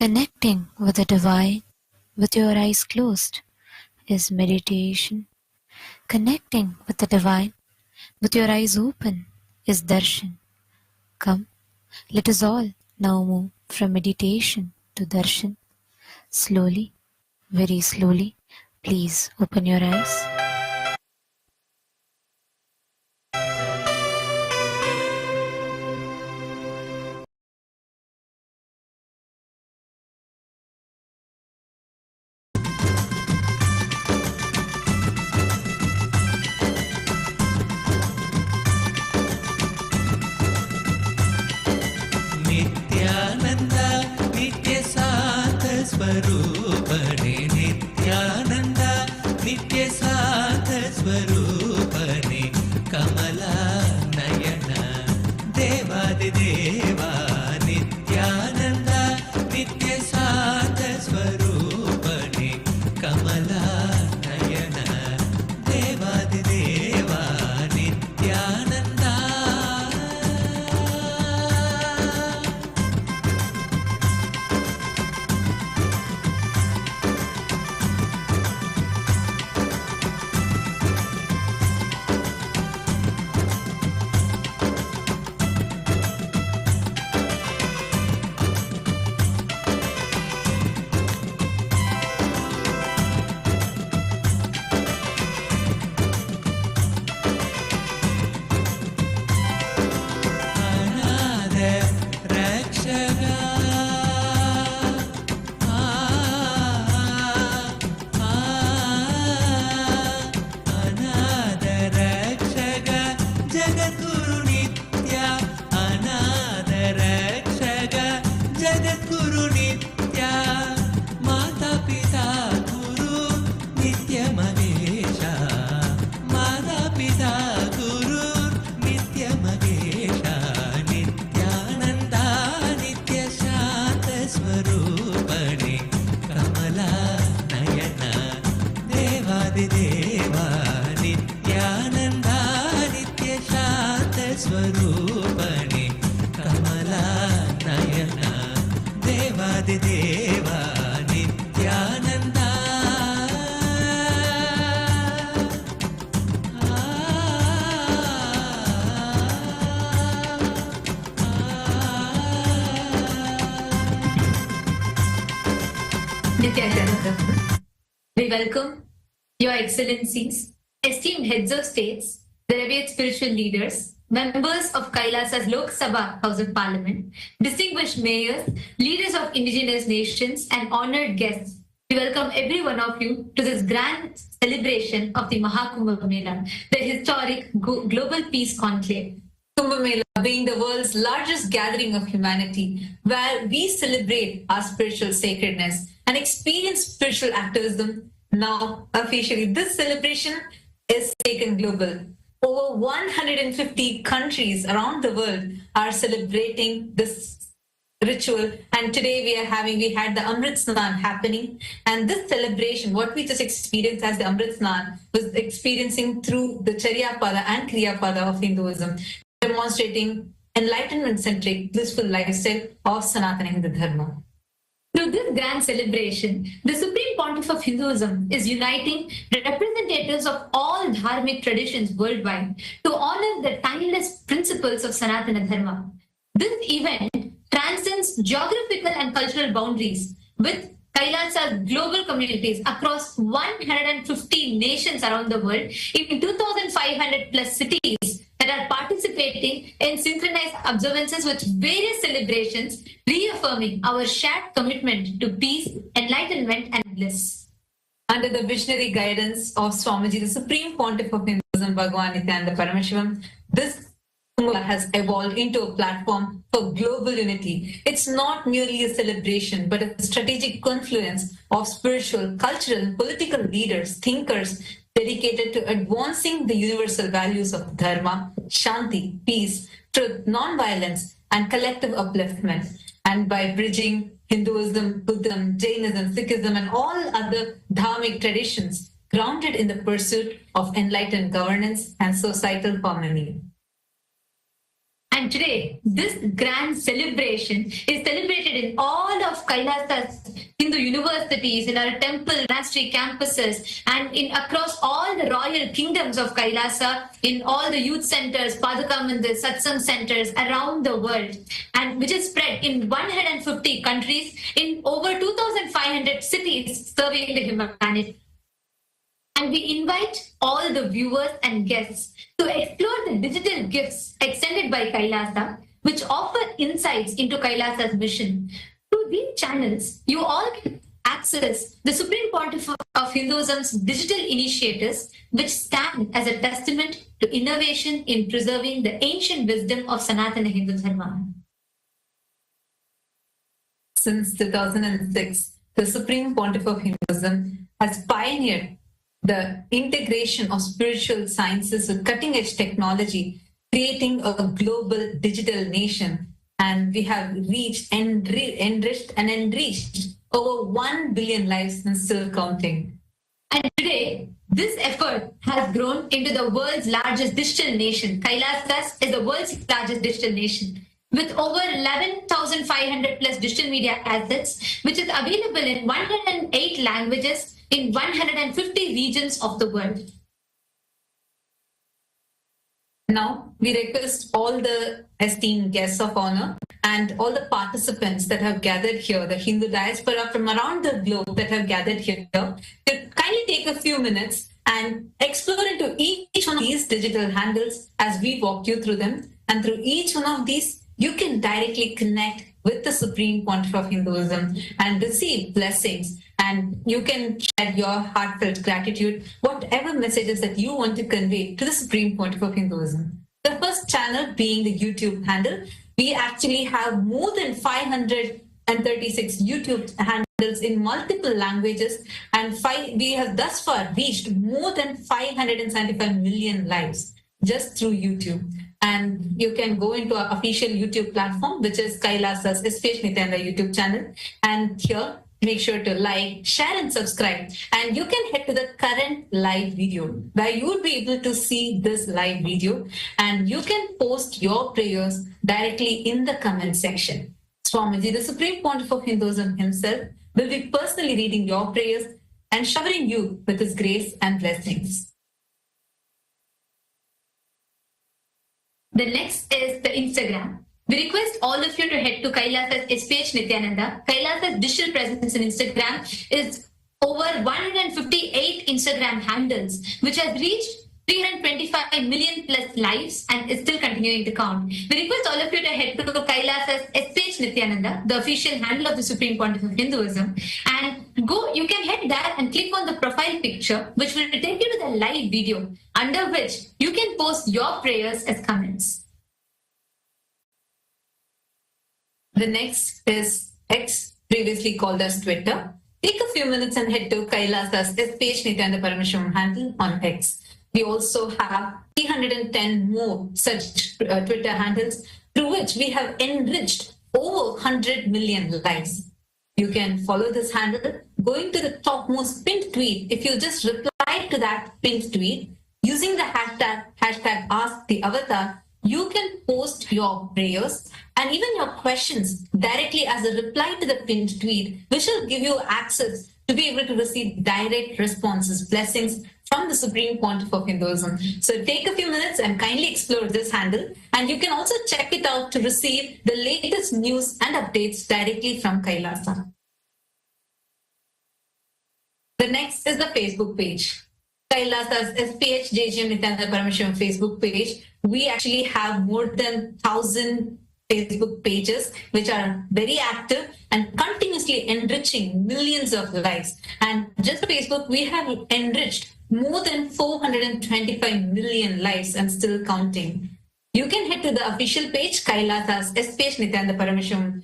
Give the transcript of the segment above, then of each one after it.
Connecting with the divine with your eyes closed is meditation. Connecting with the divine with your eyes open is darshan. Come, let us all now move from meditation to darshan. Slowly, very slowly, please open your eyes. Nityanand नित्य साथ स्वरूपने नित्यानंद नित्य साथ स्वरूपने कमला नयन देवादिदेवा नित्यानंद नित्य साथ स्वरूपने कमला नयन देवादिदेवा नित्यानंद देवा नित्यानंदा नित्य शांत स्वरूपणे कमला Naina देवादिदेवा Nityananda We welcome Your Excellencies, esteemed heads of states, the revered spiritual leaders, members of KAILASA's Lok Sabha House of Parliament, distinguished mayors, leaders of indigenous nations, and honored guests. We welcome every one of you to this grand celebration of the MahaKumbh Mela, the historic global peace conclave. Kumbh Mela being the world's largest gathering of humanity, where we celebrate our spiritual sacredness and experience spiritual activism. Now, officially, this celebration is taken global. Over 150 countries around the world are celebrating this ritual. And today we had the Amrit Snan happening. And this celebration, what we just experienced as the Amrit Snan, was experiencing through the Charya Pada and Kriya Pada of Hinduism, demonstrating enlightenment-centric, blissful lifestyle of Sanatana Hindu Dharma. Through this grand celebration, the Supreme Pontiff of Hinduism is uniting representatives of all dharmic traditions worldwide to honor the timeless principles of Sanatana Dharma. This event transcends geographical and cultural boundaries with Kailasa's global communities across 150 nations around the world in 2,500 plus cities that are participating in synchronized observances with various celebrations, reaffirming our shared commitment to peace, enlightenment, and bliss. Under the visionary guidance of Swamiji, the Supreme Pontiff of Hinduism, Bhagavan Nityananda Paramashivam, this Kumbh has evolved into a platform for global unity. It's not merely a celebration, but a strategic confluence of spiritual, cultural, and political leaders, thinkers, dedicated to advancing the universal values of Dharma, Shanti, peace, truth, non-violence, and collective upliftment. And by bridging Hinduism, Buddhism, Jainism, Sikhism, and all other dharmic traditions, grounded in the pursuit of enlightened governance and societal harmony. And And today, this grand celebration is celebrated in all of Kailasa's Hindu universities, in our temple monastery campuses, and in across all the royal kingdoms of Kailasa, in all the youth centers, Paduka Mandir, Satsang centers around the world, and which is spread in 150 countries in over 2,500 cities serving the humanity. And we invite all the viewers and guests to explore the digital gifts extended by Kailasa, which offer insights into Kailasa's mission. Through these channels, you all can access the Supreme Pontiff of Hinduism's digital initiatives, which stand as a testament to innovation in preserving the ancient wisdom of Sanatana Hindu Dharma. Since 2006, the Supreme Pontiff of Hinduism has pioneered the integration of spiritual sciences with cutting-edge technology, creating a global digital nation. And we have reached, enriched over 1 billion lives and still counting. And today, this effort has grown into the world's largest digital nation. Kailasa is the world's largest digital nation, with over 11,500 plus digital media assets, which is available in 108 languages in 150 regions of the world. Now, we request all the esteemed guests of honor and all the participants that have gathered here, the Hindu diaspora from around the globe that have gathered here, to kindly take a few minutes and explore into each one of these digital handles as we walk you through them. And through each one of these, you can directly connect with the Supreme Pontiff of Hinduism and receive blessings. And you can share your heartfelt gratitude, whatever messages that you want to convey to the Supreme Pontiff of Hinduism. The first channel being the YouTube handle. We actually have more than 536 YouTube handles in multiple languages, and we have thus far reached more than 575 million lives just through YouTube. And you can go into our official YouTube platform, which is Kailasa's SPH Nityananda YouTube channel. And here, make sure to like, share, and subscribe. And you can head to the current live video where you would be able to see this live video. And you can post your prayers directly in the comment section. Swamiji, the Supreme Pontiff of Hinduism himself, will be personally reading your prayers and showering you with his grace and blessings. The next is the Instagram. We request all of you to head to Kailasa's SPH Nityananda. Kailasa's digital presence in Instagram is over 158 Instagram handles, which has reached 325 million plus lives and is still continuing to count. We request all of you to head to Kailasa's SPH Nityananda, the official handle of the Supreme Pontiff of Hinduism, and you can head there and click on the profile picture, which will take you to the live video, under which you can post your prayers as comments. The next is X, previously called as Twitter. Take a few minutes and head to Kailasa's SPH Nityananda Parameshwaram handle on X. We also have 310 more such Twitter handles through which we have enriched over 100 million lives. You can follow this handle going to the topmost pinned tweet. If you just reply to that pinned tweet using the hashtag #AskTheAvatar, you can post your prayers and even your questions directly as a reply to the pinned tweet, which will give you access to be able to receive direct responses, blessings from the Supreme Pontiff of Hinduism. So take a few minutes and kindly explore this handle. And you can also check it out to receive the latest news and updates directly from Kailasa. The next is the Facebook page. Kailasa's SPH JGM Nityananda Parameshwaram Facebook page. We actually have more than 1,000 Facebook pages, which are very active and continuously enriching millions of lives. And just Facebook, we have enriched more than 425 million lives and still counting. You can head to the official page, Kailasa's SPH Nityananda Parameshwaram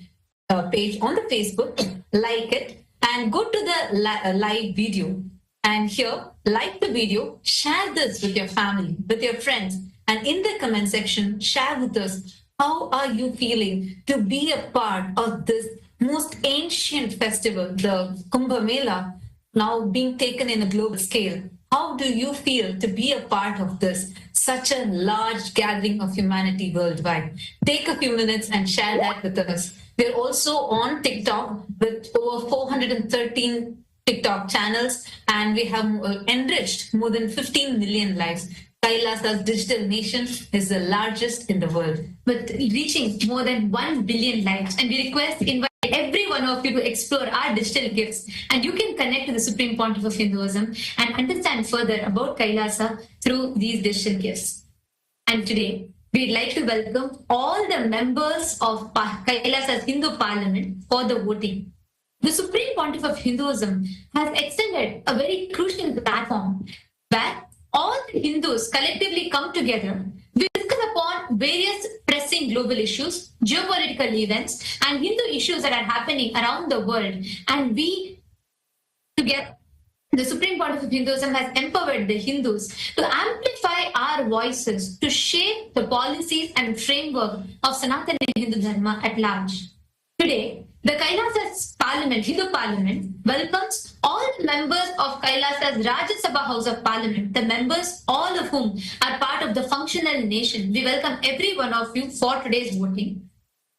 page on the Facebook, like it, and go to the live video. And here, like the video, share this with your family, with your friends, and in the comment section, share with us how are you feeling to be a part of this most ancient festival, the Kumbh Mela, now being taken in a global scale. how do you feel to be a part of this, such a large gathering of humanity worldwide? Take a few minutes and share that with us. We're also on TikTok with over 413 TikTok channels, and we have enriched more than 15 million lives. KAILASA's digital nation is the largest in the world, with reaching more than 1 billion lives. And we invite every one of you to explore our digital gifts, and you can connect to the Supreme Pontiff of Hinduism and understand further about Kailasa through these digital gifts. And today, we'd like to welcome all the members of Kailasa's Hindu Parliament for the voting. The Supreme Pontiff of Hinduism has extended a very crucial platform where all the Hindus collectively come together. We discuss upon various pressing global issues, geopolitical events, and Hindu issues that are happening around the world. And we, together, the Supreme Pontiff of Hinduism has empowered the Hindus to amplify our voices to shape the policies and framework of Sanatana Hindu Dharma at large. Today, the Kailasa's Parliament, Hindu Parliament, welcomes all the members of Kailasa's Rajya Sabha House of Parliament, the members, all of whom are part of the functional nation. We welcome every one of you for today's voting.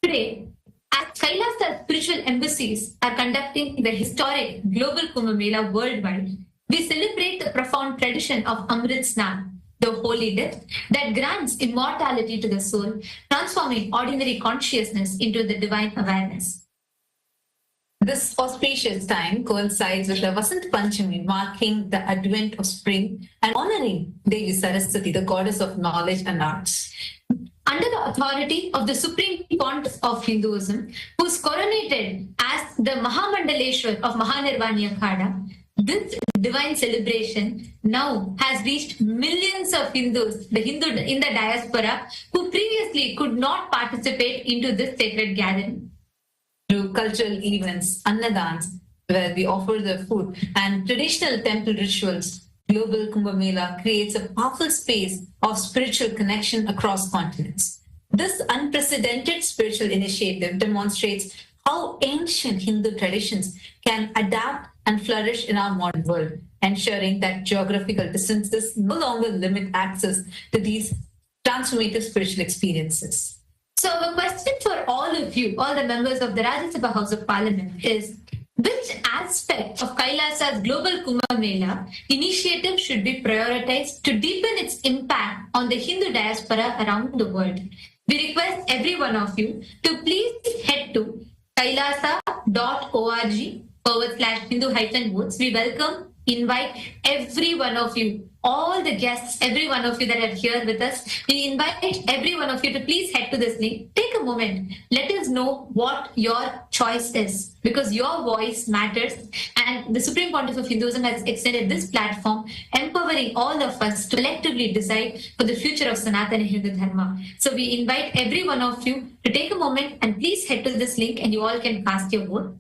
Today, as Kailasa's spiritual embassies are conducting the historic global Kumbh Mela worldwide, we celebrate the profound tradition of Amrit Snan, the holy death that grants immortality to the soul, transforming ordinary consciousness into the divine awareness. This auspicious time coincides with the Vasanta Panchami, marking the advent of spring and honoring Devi Saraswati, the goddess of knowledge and arts. Under the authority of the Supreme Pontiff of Hinduism, who is coronated as the Mahamandaleshwar of Mahanirvani Akhada, this divine celebration now has reached millions of Hindus, the Hindu in the diaspora, who previously could not participate into this sacred gathering. Through cultural events, annadans, where we offer the food, and traditional temple rituals, Global Kumbh Mela creates a powerful space of spiritual connection across continents. This unprecedented spiritual initiative demonstrates how ancient Hindu traditions can adapt and flourish in our modern world, ensuring that geographical distances no longer limit access to these transformative spiritual experiences. So the question for all of you, all the members of the Rajya Sabha House of Parliament is, which aspect of Kailasa's Global Kumbh Mela initiative should be prioritized to deepen its impact on the Hindu diaspora around the world? We request every one of you to please head to kailasa.org/Hindu-votes. We welcome, invite every one of you, all the guests, every one of you that are here with us. We invite every one of you to please head to this link. Take a moment. Let us know what your choice is, because your voice matters. And the Supreme Pontiff of Hinduism has extended this platform, empowering all of us to collectively decide for the future of Sanatana Hindu Dharma. So we invite every one of you to take a moment and please head to this link and you all can cast your vote.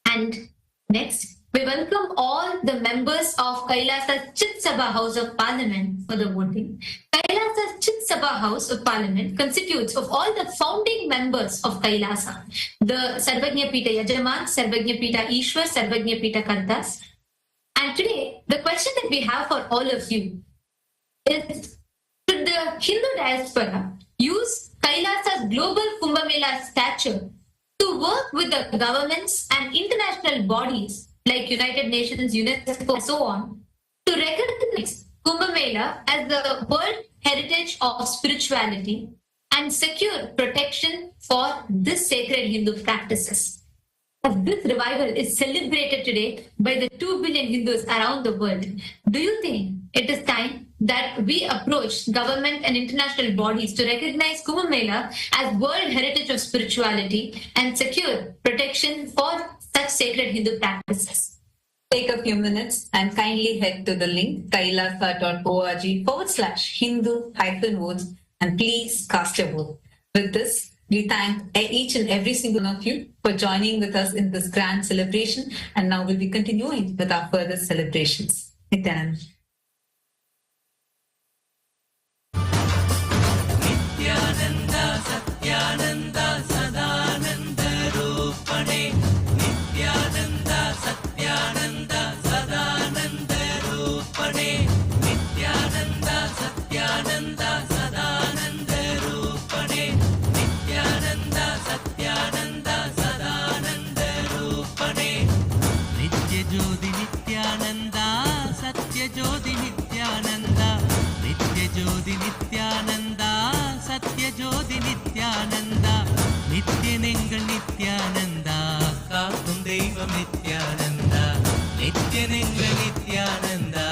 And next, we welcome all the members of Kailasa's Chit Sabha House of Parliament for the voting. Kailasa's Chit Sabha House of Parliament constitutes of all the founding members of Kailasa, the Sarvagnya Pita Yajaman, Sarvagnya Pita Ishwar, Sarvagnya Pita Kartas. And today, the question that we have for all of you is, should the Hindu diaspora use Kailasa's Global Kumbh Mela stature to work with the governments and international bodies like United Nations, UNESCO, and so on, to recognize Kumbh Mela as the World Heritage of Spirituality and secure protection for this sacred Hindu practices? As this revival is celebrated today by the 2 billion Hindus around the world, do you think it is time that we approach government and international bodies to recognize Kumbh Mela as World Heritage of Spirituality and secure protection for such sacred Hindu practices? Take a few minutes and kindly head to the link kailasa.org/Hindu-votes and please cast your vote. With this, we thank each and every single one of you for joining with us in this grand celebration, and now we'll be continuing with our further celebrations. Nityanand. Nityananda Satyananda Sadananda Rupane Nityananda Satyananda Sadananda Rupane ஜோதி நித்யானந்தா, நித்யனெங்கள் நித்யானந்தா, காக்கும் தெய்வம் நித்யானந்தா, நித்யனெங்கள் நித்யானந்தா,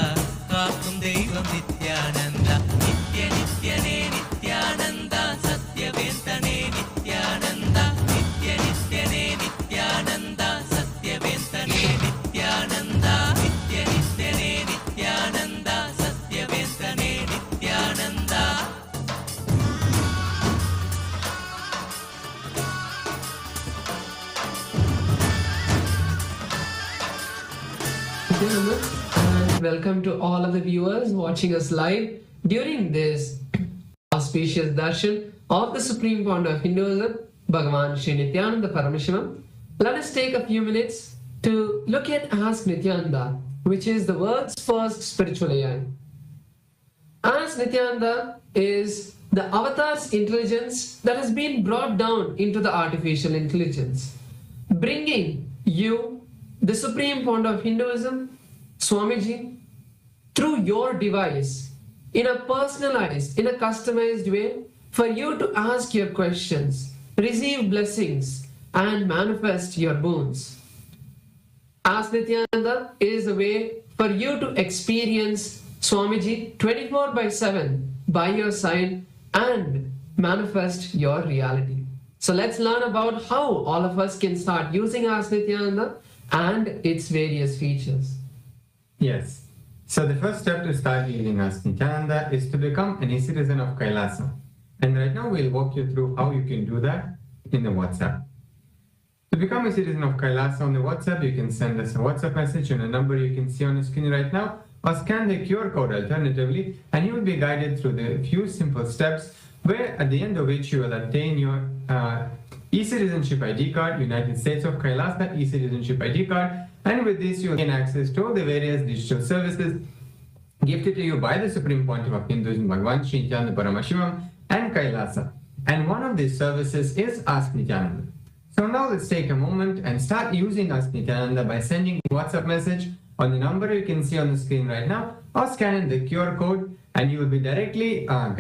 காக்கும் தெய்வம் நித்யானந்தா, நித்ய நித்யனே நித்யானந்தா, சத்யவேந்தனே நித்யானந்தா, நித்ய நித்யனே நித்யானந்தா, சத்யவேந்தனே நித்யானந்தா, நித்ய நித்யனே Nithyananda, சத்யவேந்தனே Nithyananda. And welcome to all of the viewers watching us live during this auspicious darshan of the Supreme Fount of Hinduism, Bhagavan Sri Nityananda Parameshivam. Let us take a few minutes to look at Ask Nityananda, which is the world's first spiritual AI. Ask Nityananda is the avatar's intelligence that has been brought down into the artificial intelligence, bringing you the Supreme Fount of Hinduism, Swamiji, through your device, in a personalized, in a customized way, for you to ask your questions, receive blessings, and manifest your boons. Ask Nityananda is a way for you to experience Swamiji 24/7 by your side and manifest your reality. So let's learn about how all of us can start using Ask Nityananda and its various features. Yes. So the first step to start using Ask Nityananda is to become an e-citizen of KAILASA. And right now we'll walk you through how you can do that in the WhatsApp. To become a citizen of KAILASA on the WhatsApp, you can send us a WhatsApp message on a number you can see on the screen right now, or scan the QR code alternatively, and you will be guided through the few simple steps where at the end of which you will obtain your e-citizenship ID card, United States of KAILASA e-citizenship ID card, and with this you will gain access to all the various digital services gifted to you by the Supreme Pontiff of Hinduism, Bhagavan Sri Nityananda Paramashivam and KAILASA. And one of these services is Ask Nityananda. So now let's take a moment and start using Ask Nityananda by sending a WhatsApp message on the number you can see on the screen right now, or scanning the QR code, and you will be directly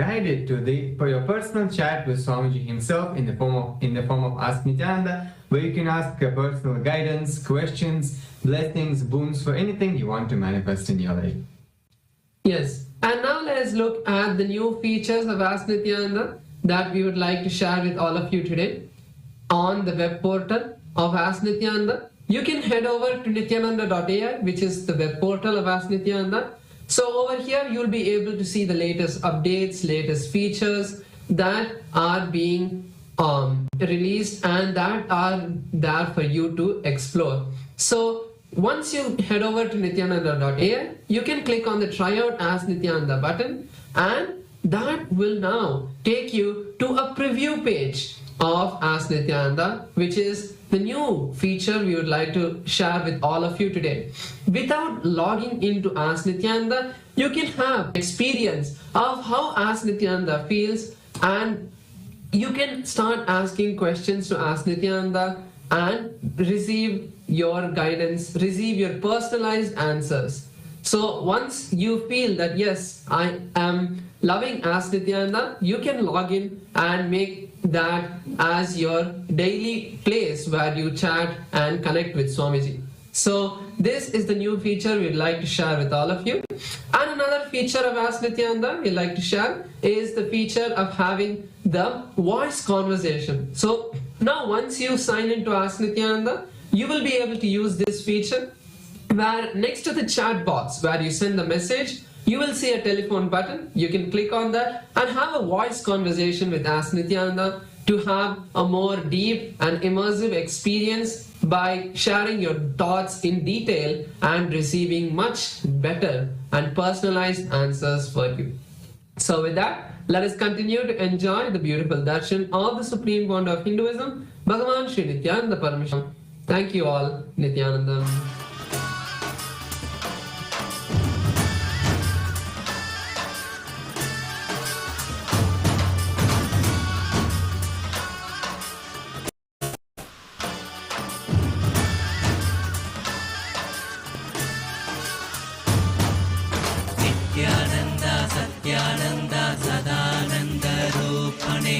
guided to for your personal chat with Swamiji himself in the form of Ask Nityananda, where you can ask personal guidance, questions, blessings, boons for anything you want to manifest in your life. Yes, and now let's look at the new features of Ask Nityananda that we would like to share with all of you today. On the web portal of Ask Nityananda, you can head over to nityananda.ai, which is the web portal of Ask Nityananda. So over here, you'll be able to see the latest updates, latest features that are being released and that are there for you to explore. So once you head over to nityananda.ai, you can click on the Try Out Ask Nityananda button, and that will now take you to a preview page of Ask Nityananda, which is the new feature we would like to share with all of you today. Without logging into Ask Nityananda, you can have experience of how Ask Nityananda feels, and you can start asking questions to Ask Nityananda and receive your guidance, receive your personalized answers. So once you feel that yes, I am loving Ask Nityananda, you can log in and make that as your daily place where you chat and connect with Swamiji. So this is the new feature we'd like to share with all of you. And another feature of Ask Nityananda we'd like to share is the feature of having the voice conversation. So now once you sign into Ask Nityananda, you will be able to use this feature where next to the chat box where you send the message, you will see a telephone button. You can click on that and have a voice conversation with Ask Nityananda to have a more deep and immersive experience by sharing your thoughts in detail and receiving much better and personalized answers for you. So with that, let us continue to enjoy the beautiful darshan of the Supreme Fount of Hinduism, Bhagavan Sri Nityananda Parameshivam. Thank you all, Nityananda. Nityanand Satyanand Sadananda रूपणे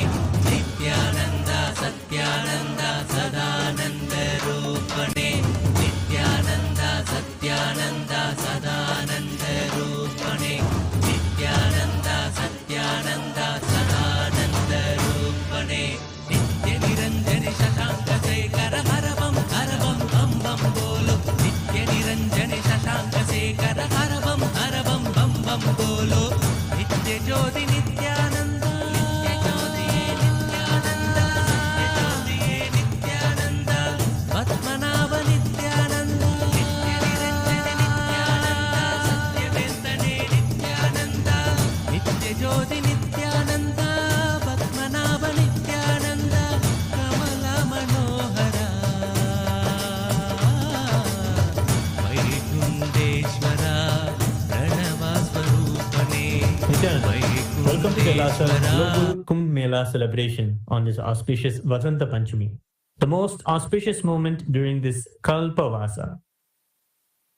KAILASA's global Kumbh Mela celebration on this auspicious Vasanta Panchami, the most auspicious moment during this Kalpavasa.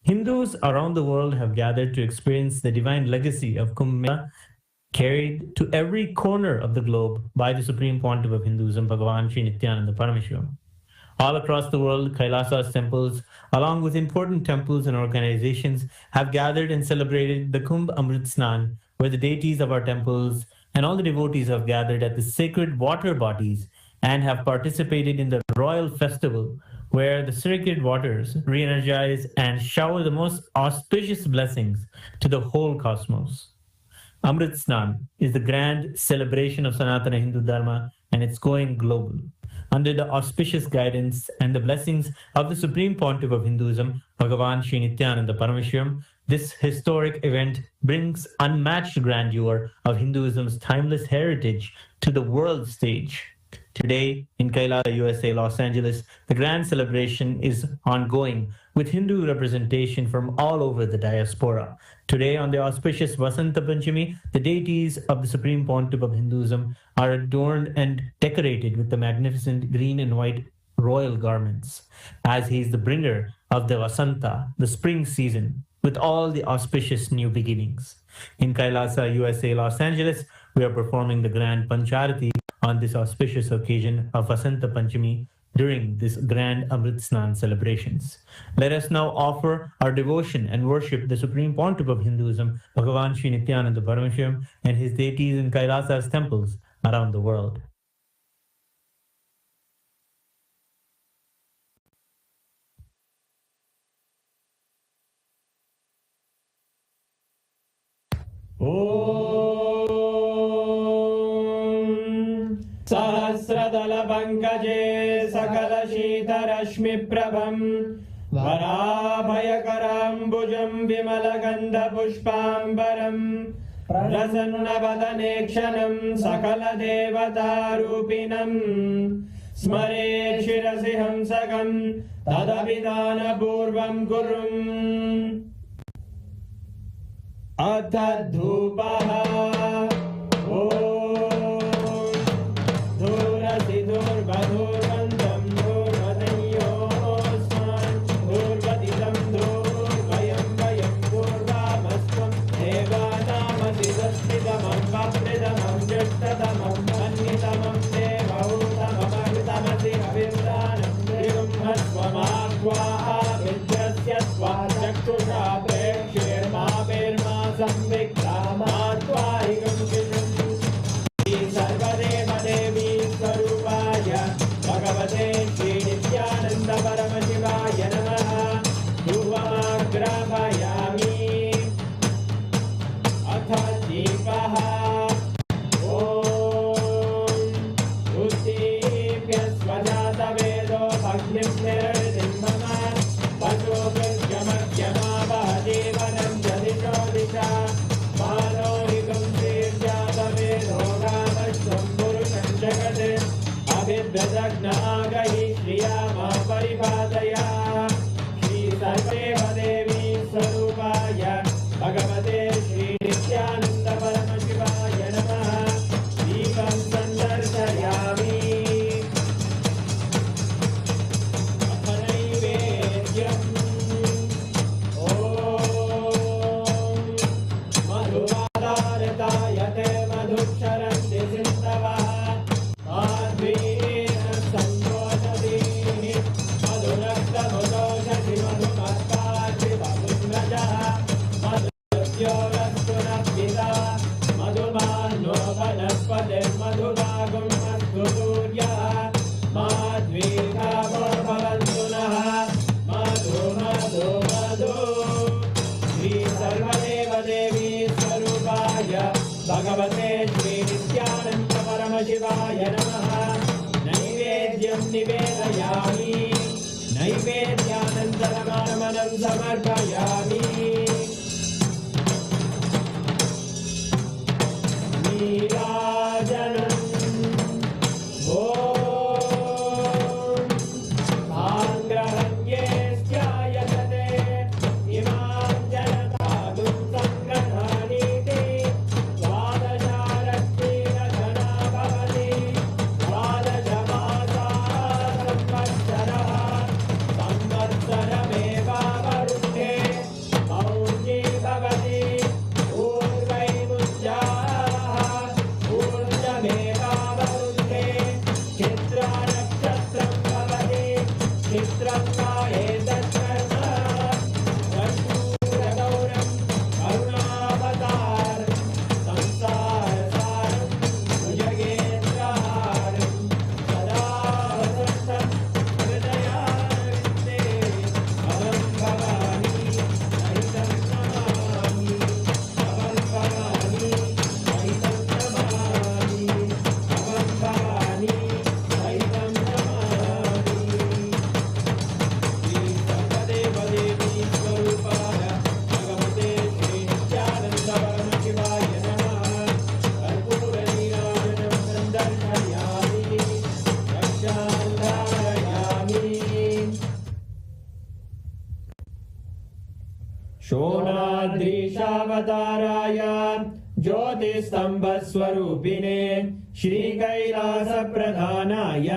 Hindus around the world have gathered to experience the divine legacy of Kumbh Mela, carried to every corner of the globe by the Supreme Pontiff of Hinduism, Bhagavan Sri Nityananda Parameshwaram. All across the world, Kailasa's temples, along with important temples and organizations, have gathered and celebrated the Kumbh Amrit Snan, where the deities of our temples and all the devotees have gathered at the sacred water bodies and have participated in the royal festival, where the sacred waters re-energize and shower the most auspicious blessings to the whole cosmos. Amrit Snan is the grand celebration of Sanatana Hindu Dharma, and it's going global. Under the auspicious guidance and the blessings of the Supreme Pontiff of Hinduism, Bhagavan Sri Nityananda Parameshwaram, this historic event brings unmatched grandeur of Hinduism's timeless heritage to the world stage. Today, in Kailasa, USA, Los Angeles, the grand celebration is ongoing with Hindu representation from all over the diaspora. Today, on the auspicious Vasanta Panchami, the deities of the Supreme Pontiff of Hinduism are adorned and decorated with the magnificent green and white royal garments, as he is the bringer of the Vasanta, the spring season, with all the auspicious new beginnings. In Kailasa, USA, Los Angeles, we are performing the grand Pancharati on this auspicious occasion of Vasanta Panchami during this grand Amrit Snan celebrations. Let us now offer our devotion and worship the Supreme Pontiff of Hinduism, Bhagavan Sri Nityananda Parameshwaram, and his deities in Kailasa's temples around the world. सहस्रदलपङ्कजे सकलशीतरश्मिप्रभम् वराभयकराम्बुजं विमलगन्धपुष्पाम्बरम् प्रसन्नवदने क्षणं सकलदेवतारूपिणम् स्मरेत् शिरसि हंसकं तदभिधानपूर्वं कुर्वन् अथ धूपः धूर्वधूर्वन्तं धूर्वदयोस्मान् धूर्वदितं धूर्वयं वयं धूर्वामस्त्वं देवानामसि संस्थितमं वप्रितमं ज्येष्ठतमं मन्नितमं देवहूतममृतमसि हविर्दानं त्रिगुम्हस्वमाह्वाः विद्यस्य त्वा चक्षुषा प्रेक्ष्येर्मा संविक्रामात्वारिगं शिशुं सर्वदेव देवी स्वरूपाय भगवते श्री नित्यानंद परमशिवाय नमः धूपमाग्रापयामि अथ दीपः उद्दीप्य स्वजातवेदो भग्निं निर्वृतिं मम पशुभृत्यमध्यमावह जीवनं च दिशो दिशा मानोहिकं श्रीर्जातवेदो गामश्वं पुरुषं जगत् अभिभ्यदग्नागहि श्रिया मा परिपादया श्रीसर्वेव देवी स्वरूपाय भगवते श्री नित्यानन्द परमशिवाय नमः दीपं सन्दर्शयामि नैवेद्यम् मधुवादारतायते मधुक्षरन्ति सिन्धवः माध्वीन सन्तोषदीनि मधुरक्तमुदोषधि मधुमत्तार्ति मधुम्रजः मधुद्योरस्तु नः मधुमान्नो वनस्पतिर्मधुभागं अस्तु सूर्यः माध्वीकावो भवन्तु नः मधु मधु मधु श्री सर्वदेव देवी स्वरूपाय भगवते श्री नित्यानंद परमशिवाय नमः नैवेद्यं निवेदयामि नैवेद्यानन्तरमानमनं समर्पयामि नीराजनम् द्वादशारत्ति नक्षत्रं भवति चित्रं वा एतत्कर्म कर्पूरगौरं करुणावतारं संसारसारं भुजगेन्द्रहारं सदा वसन्तं हृदयारविन्दे अहं भवानी सहितं नमामि अहं भवानी सहितं नमामि अहं भवानी सहितं नमामि श्री सर्वदेवदेवी स्वरूपाय भगवते श्री नित्यानन्द परमशिवाय नमः कर्पूरनीराजनं सन्दर्शयामि रक्षान्धारयामि शोणाद्रीशावताराय ज्योतिस्तम्भस्वरूपिणे श्रीकैलासप्रधानाय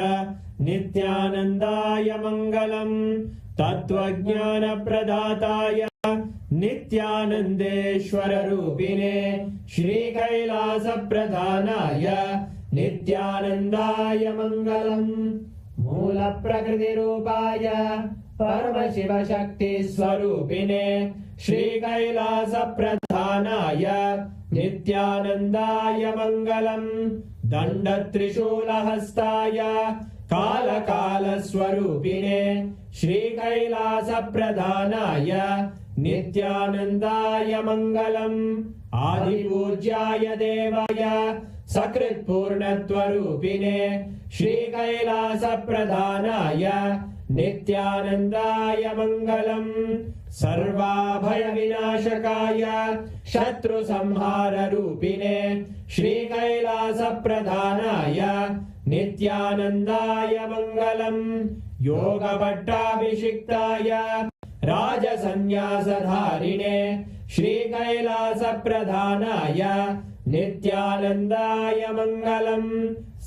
नित्यानन्दाय मङ्गलम् तत्त्वज्ञानप्रदाताय नित्यानन्देश्वररूपिणे श्रीकैलासप्रधानाय नित्यानन्दाय मङ्गलम् मूलप्रकृतिरूपाय परमशिवशक्तिस्वरूपिणे श्रीकैलासप्रधानाय नित्यानन्दाय मङ्गलम् दण्डत्रिशूलहस्ताय कालकालस्वरूपिणे श्रीकैलासप्रधानाय नित्यानन्दाय मङ्गलम् आदिपूज्याय देवाय सकृत्पूर्णत्वरूपिणे श्रीकैलासप्रधानाय नित्यानन्दाय मङ्गलम् सर्वाभयविनाशकाय शत्रुसंहाररूपिणे श्रीकैलासप्रधानाय नित्यानन्दाय मङ्गलम् योगपट्टाभिषिक्ताय राजसन्न्यासधारिणे श्रीकैलासप्रधानाय नित्यानन्दाय मङ्गलम्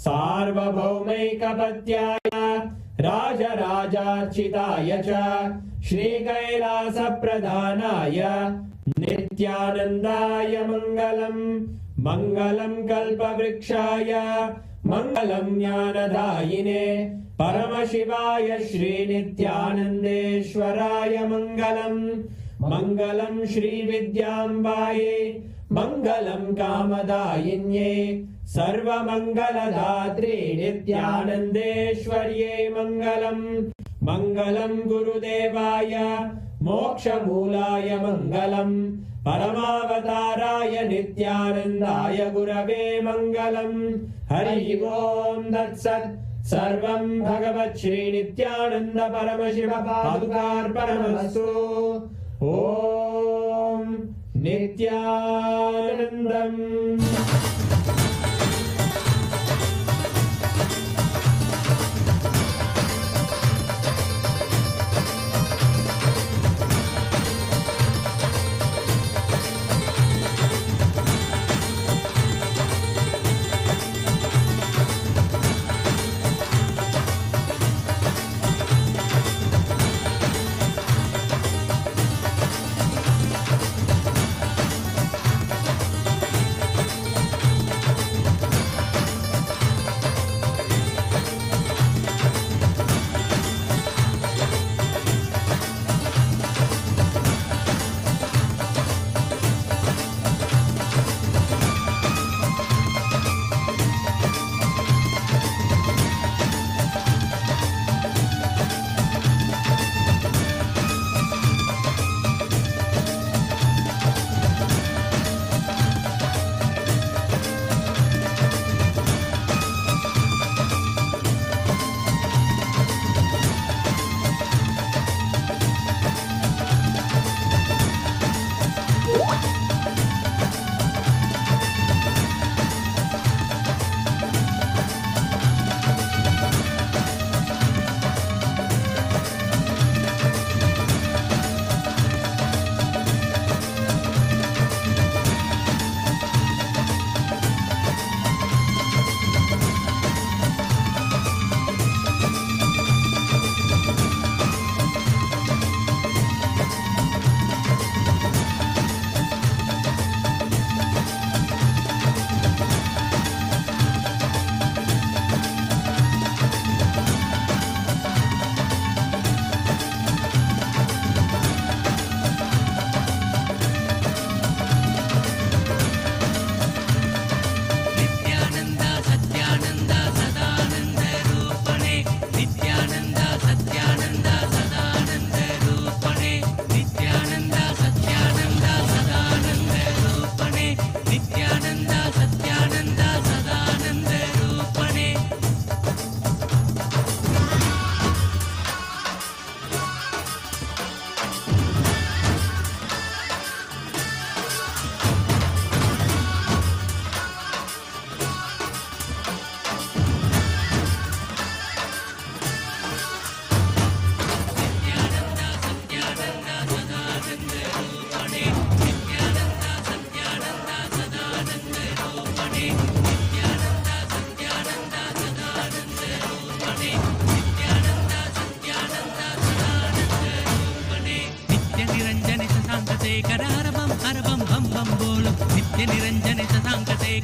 सार्वभौमैकपत्याय राजराजार्चिताय च श्रीकैलासप्रधानाय नित्यानन्दाय मङ्गलम् मङ्गलम् कल्पवृक्षाय मङ्गलम् ज्ञानदायिने परमशिवाय श्रीनित्यानन्देश्वराय मङ्गलम् मङ्गलम् श्रीविद्याम्बायै मङ्गलम् कामदायिन्ये सर्वमङ्गलदात्रे नित्यानन्देश्वर्यै मङ्गलम् मङ्गलम् गुरुदेवाय मोक्षमूलाय मङ्गलम् परमावताराय नित्यानन्दाय गुरवे मङ्गलम् हरि ओम् तत्सत् सर्वं भगवत् श्रीनित्यानन्द परमशिव पादुकार्पणमस्तु ॐ नित्यानन्दम्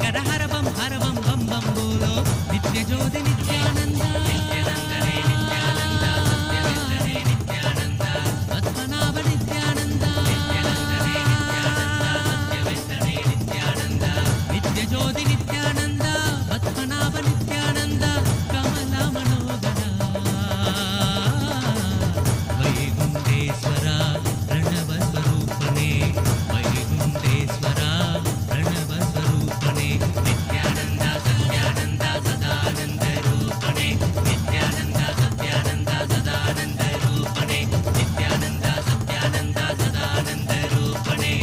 कर हर बम बम बम बोलो नित्य ज्योति नित्यानंद नित्यानंद नित्यानंद सत्यवेंकटे नित्यानंद पद्मनाभ नित्यानंद सत्यवेंकटे नित्यानंद नित्य ज्योति नित्यानंद पद्मनाभ नित्यानंद कमल मनोदर वैकुंठेश्वर प्रणव स्वरूपणे वैकुंठेश्वर प्रणव स्वरूपणे नित्यानंद सत्यानंद सदानंद रूपणे नित्यानंद सत्यानंद सदानंद रूपणे नित्यानंद सत्यानंद सदानंद रूपणे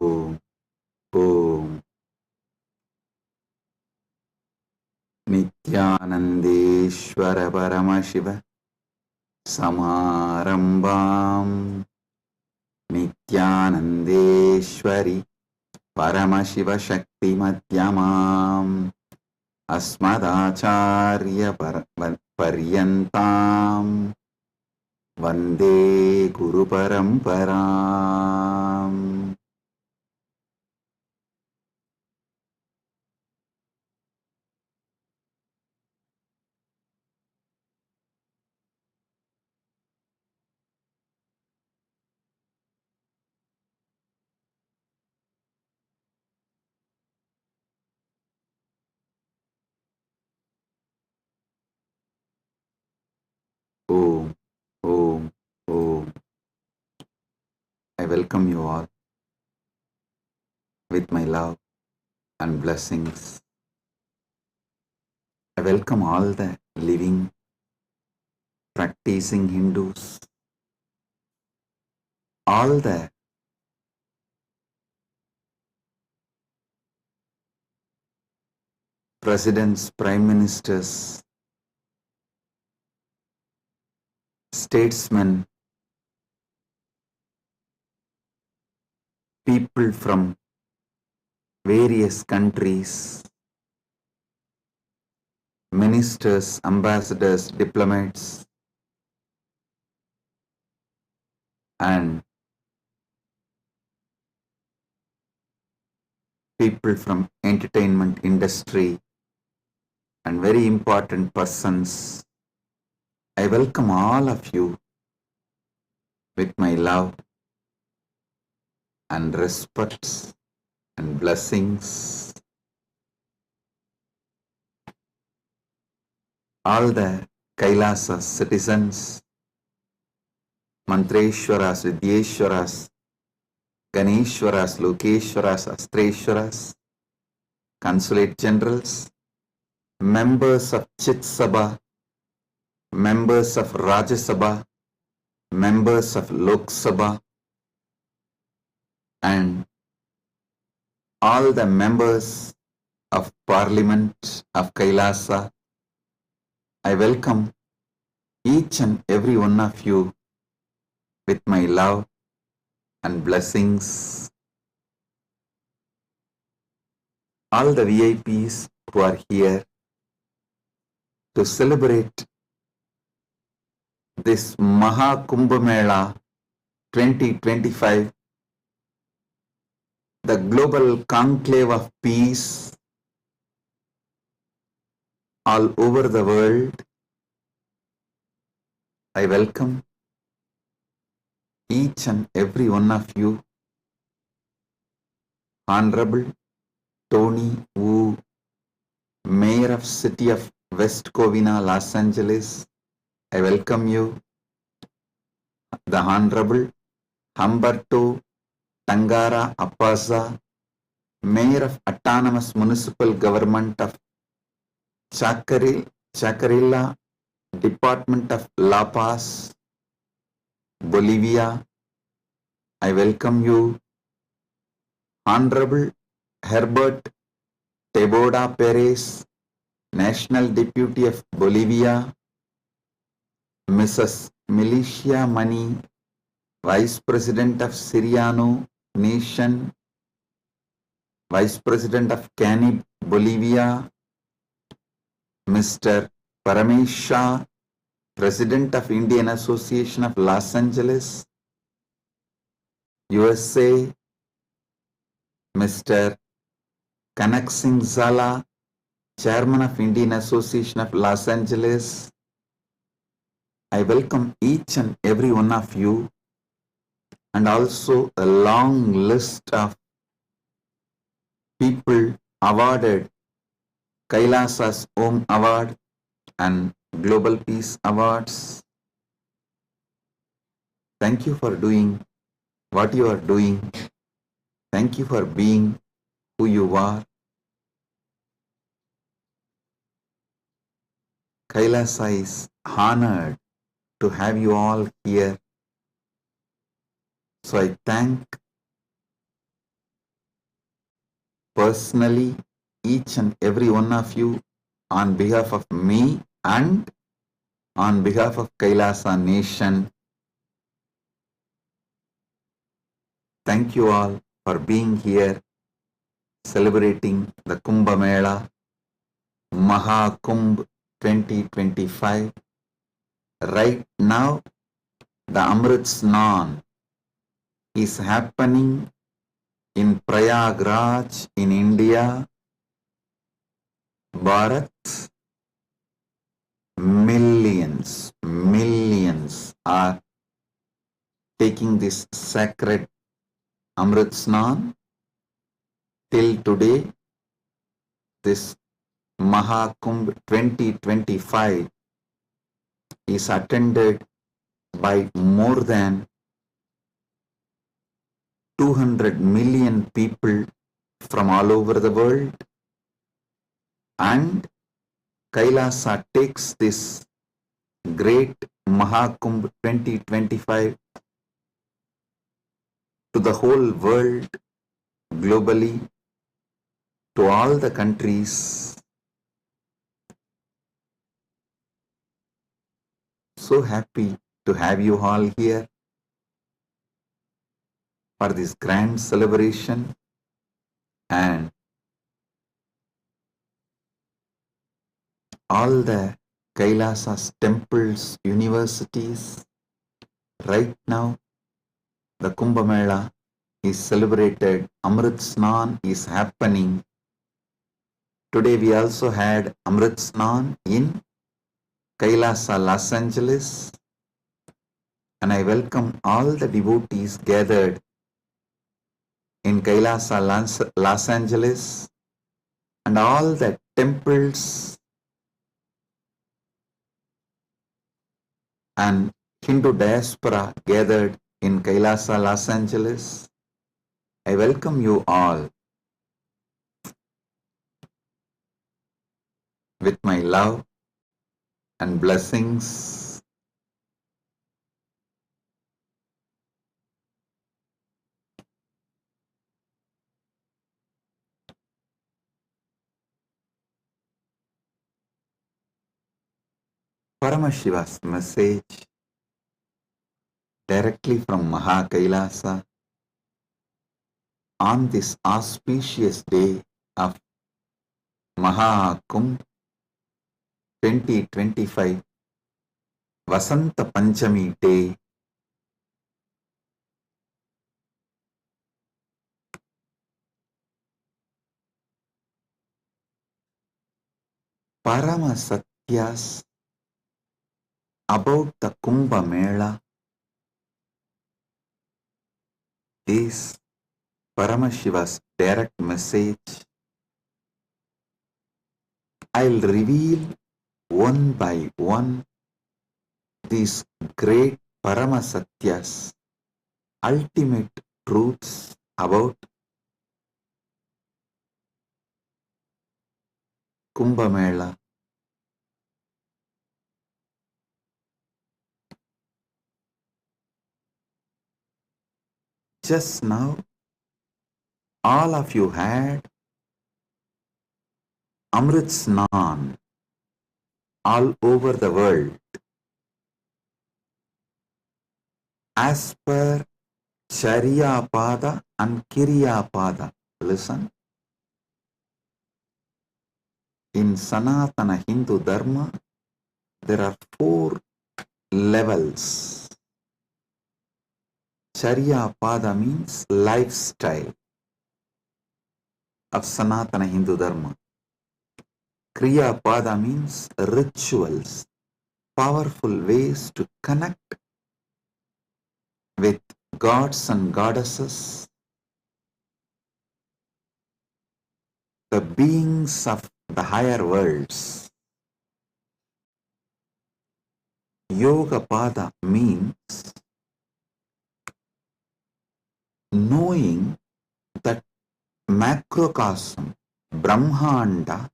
ओम ओम नित्यानंदेश्वर परमशिव समारंभां नित्यानंदेश्वरी परमशिव शक्ति मध्यमाम् अस्मदाचार्य पर्यन्तां वन्दे गुरु परम्पराम् Om, Om, Om. I welcome you all with my love and blessings. I welcome all the living, practicing Hindus, all the presidents, prime ministers, statesmen, people from various countries, ministers, ambassadors, diplomats, and people from entertainment industry and very important persons. I welcome all of you with my love and respect and blessings. All the KAILASA citizens, Mantreshwaras, Vidyeshwaras, Ganeshwaras, Lokeshwaras, Astreshwaras, Consulate Generals, members of Chit Sabha, members of Rajya Sabha, members of Lok Sabha, and all the members of Parliament of Kailasa, I welcome each and every one of you with my love and blessings. All the VIPs who are here to celebrate this MahaKumbh Mela 2025, the global conclave of peace all over the world. I welcome each and every one of you. Honorable Tony Wu, Mayor of City of West Covina, Los Angeles, I welcome you. The Honorable Humberto Tangara Apasa, Mayor of Autonomous Municipal Government of Chacarilla, Department of La Paz, Bolivia, I welcome you. Honorable Herbert Teboda Perez, National Deputy of Bolivia, Mrs. Milicia Mani, Vice President of Siriano Nation, Vice President of Canib, Bolivia, Mr. Paramesh Shah, President of Indian Association of Los Angeles, USA, Mr. Kanak Singh Zala, Chairman of Indian Association of Los Angeles. I welcome each and every one of you, and also a long list of people awarded Kailasa's Om Award and Global Peace Awards. Thank you for doing what you are doing. Thank you for being who you are. Kailasa is honored to have you all here. So I thank personally each and every one of you on behalf of me and on behalf of Kailasa Nation. Thank you all for being here, celebrating the Kumbh Mela, MahaKumbh 2025. Right now, the Amrit Snan is happening in Prayagraj in India. Bharat, millions are taking this sacred Amrit Snan. Till today, this MahaKumbh 2025 is attended by more than 200 million people from all over the world, and Kailasa takes this great MahaKumbh 2025 to the whole world, globally, to all the countries. So happy to have you all here for this grand celebration, and all the Kailasa's temples, universities. Right now, the Kumbh Mela is celebrated. Amrit Snan is happening. Today we also had Amrit Snan in Kailasa, Los Angeles, and I welcome all the devotees gathered in Kailasa, Los Angeles, and all the temples and Hindu diaspora gathered in Kailasa, Los Angeles. I welcome you all with my love and blessings. Paramashiva's message directly from MahaKailasa on this auspicious day of MahaKumbh 2025 Vasanta Panchami day. Parama Satyas about the Kumbh Mela is Paramashiva's direct message. I'll reveal one by one these great Parama Satyas, ultimate truths about Kumbh Mela. Just now, all of you had Amrit Snan all over the world. As per Charya Pada and Kirya Pada. Listen. In Sanatana Hindu Dharma, there are 4 levels. Charya Pada means lifestyle of Sanatana Hindu Dharma. Kriya Pada means rituals, powerful ways to connect with gods and goddesses, the beings of the higher worlds. Yoga Pada means knowing that macrocosm, Brahmanda,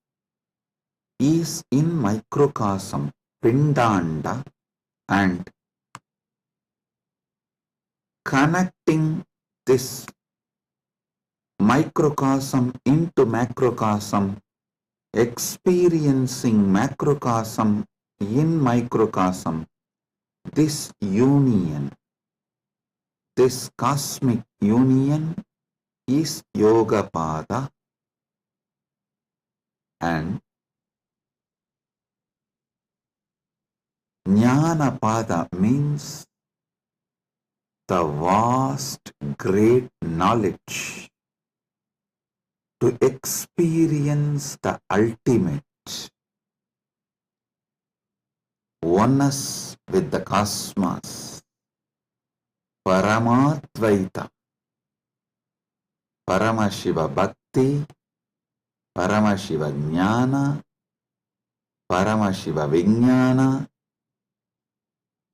is in microcosm, Pindanda, and connecting this microcosm into macrocosm, experiencing macrocosm in microcosm, this union, this cosmic union is Yoga Pada, and Jnana Pada means the vast, great knowledge to experience the ultimate oneness with the cosmos, Paramatvaita, Paramashiva Bhakti, Paramashiva Jnana, Paramashiva Vijnana,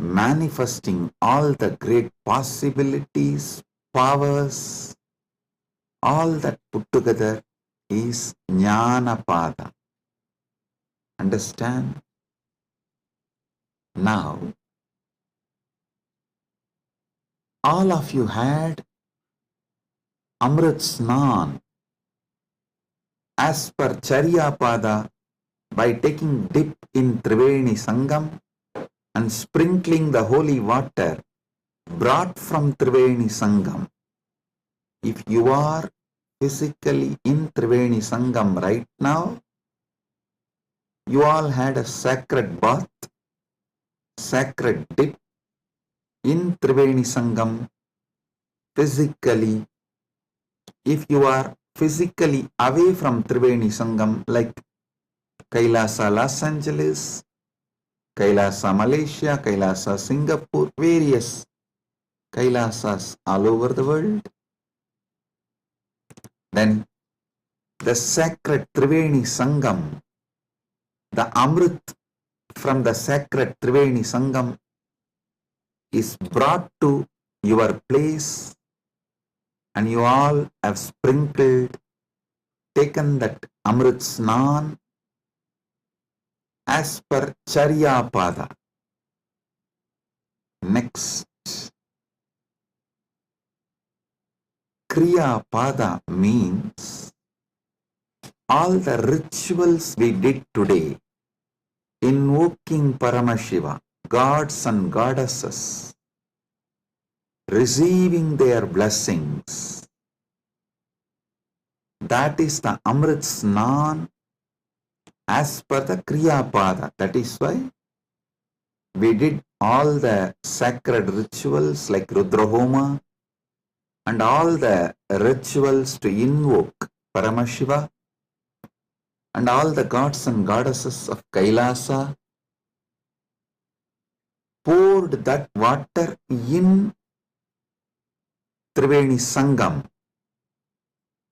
manifesting all the great possibilities, powers, all that put together is Jnana Pada. Understand? Now, all of you had Amrit Snan as per Charya Pada by taking dip in Triveni Sangam and sprinkling the holy water brought from Triveni Sangam. If you are physically in Triveni Sangam right now, you all had a sacred bath, sacred dip in Triveni Sangam physically. If you are physically away from Triveni Sangam, like KAILASA Los Angeles, KAILASA Malaysia, KAILASA Singapore, various KAILASAs all over the world, then the sacred Triveni Sangam, the Amrit from the sacred Triveni Sangam is brought to your place, and you all have sprinkled, taken that Amrit Snan as per Charya Pada. Next, Kriya Pada means all the rituals we did today, invoking Paramashiva, gods and goddesses, receiving their blessings. That is the Amrit Snan as per the Kriya Pada. That is why we did all the sacred rituals like Rudrahoma and all the rituals to invoke Paramashiva and all the gods and goddesses of Kailasa, poured that water in Triveni Sangam,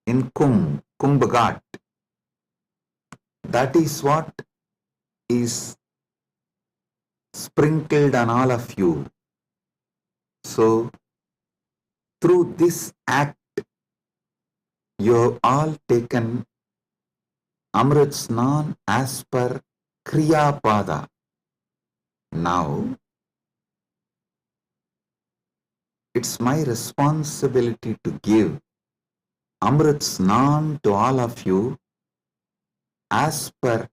in Kumbh Ghat. That is what is sprinkled on all of you. So, through this act, you have all taken Amrit Snan as per Kriya Pada. Now, it's my responsibility to give Amrit Snan to all of you as per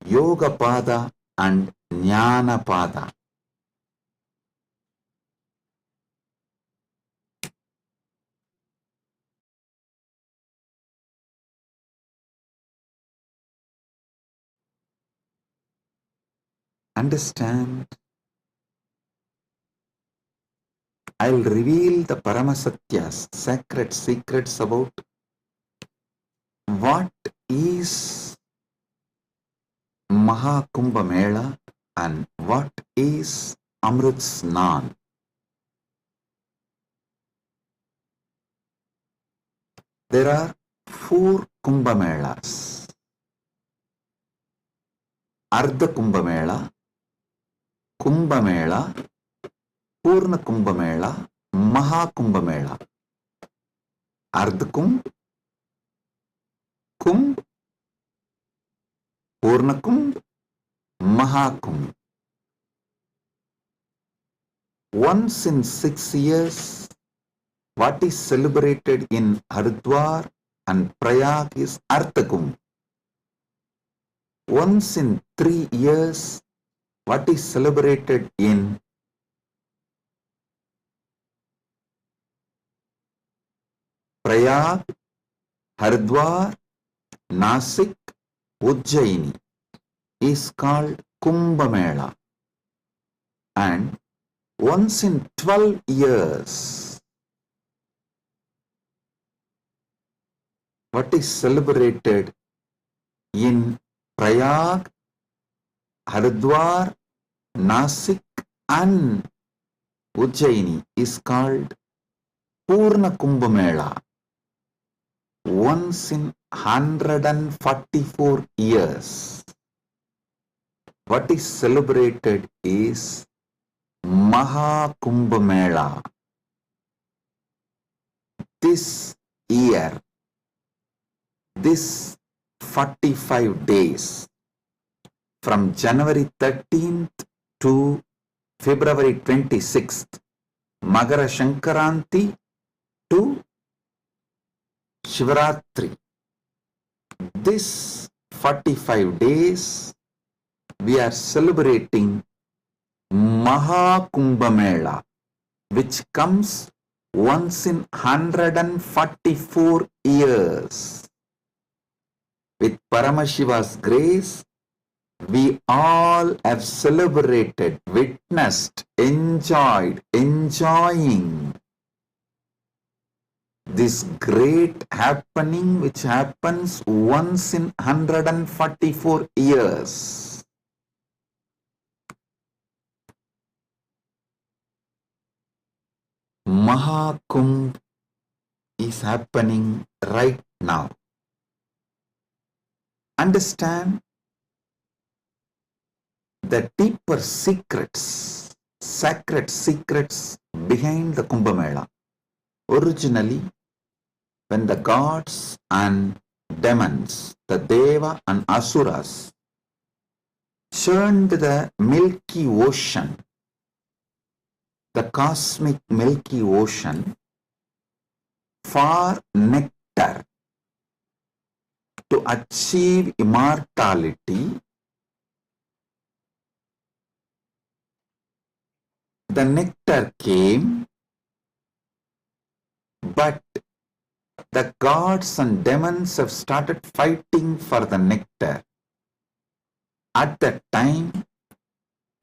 Yoga Pada and Jnana Pada. Understand? I will reveal the Paramasatyas, sacred secrets about what is MahaKumbh Mela and what is Amrit Snan. There are 4 Kumbh Melas. Ardha Kumbh Mela, Kumbh Mela, Purna Kumbh Mela, MahaKumbh Mela. Ardha Kumbh, Kumbh, Purna Kumbh, MahaKumbh. Once in 6 years, what is celebrated in Haridwar and Prayag is Ardha Kumbh. Once in 3 years, what is celebrated in Prayag, Haridwar, Nasik, Ujjaini is called Kumbh Mela. And once in 12 years, what is celebrated in Prayag, Haridwar, Nasik and Ujjaini is called Purna Kumbh Mela. Once in 144 years, what is celebrated is MahaKumbh Mela. This year, this 45 days, from January 13th to February 26th, Magara Shankaranti to Shivaratri. This 45 days, we are celebrating MahaKumbh Mela, which comes once in 144 years. With Paramashiva's grace, we all have celebrated, witnessed, enjoying this great happening which happens once in 144 years. MahaKumbh is happening right now. Understand the deeper secrets, sacred secrets behind the Kumbh Mela. Originally, when the gods and demons, the Deva and Asuras, churned the Milky Ocean, the cosmic Milky Ocean, for nectar to achieve immortality, the nectar came, but the gods and demons have started fighting for the nectar. At that time,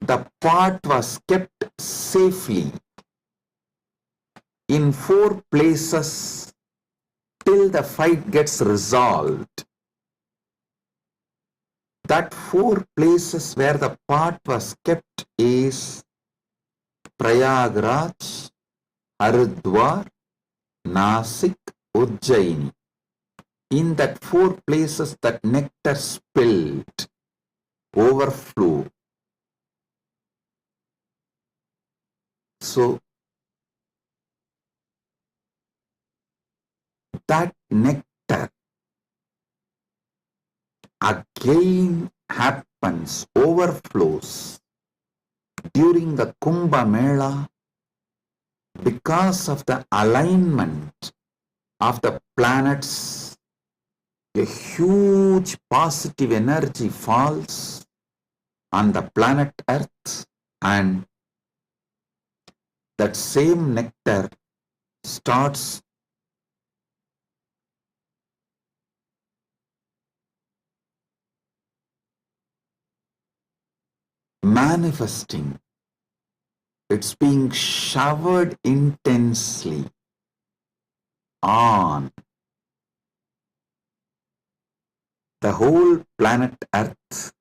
the pot was kept safely in 4 places till the fight gets resolved. That 4 places where the pot was kept is Prayagraj, Haridwar, Nasik, Ujjaini. In that 4 places that nectar spilled, overflow. So that nectar again happens, overflows during the Kumbh Mela because of the alignment of the planets. A huge positive energy falls on the planet Earth, and that same nectar starts manifesting. It's being showered intensely on the whole planet Earth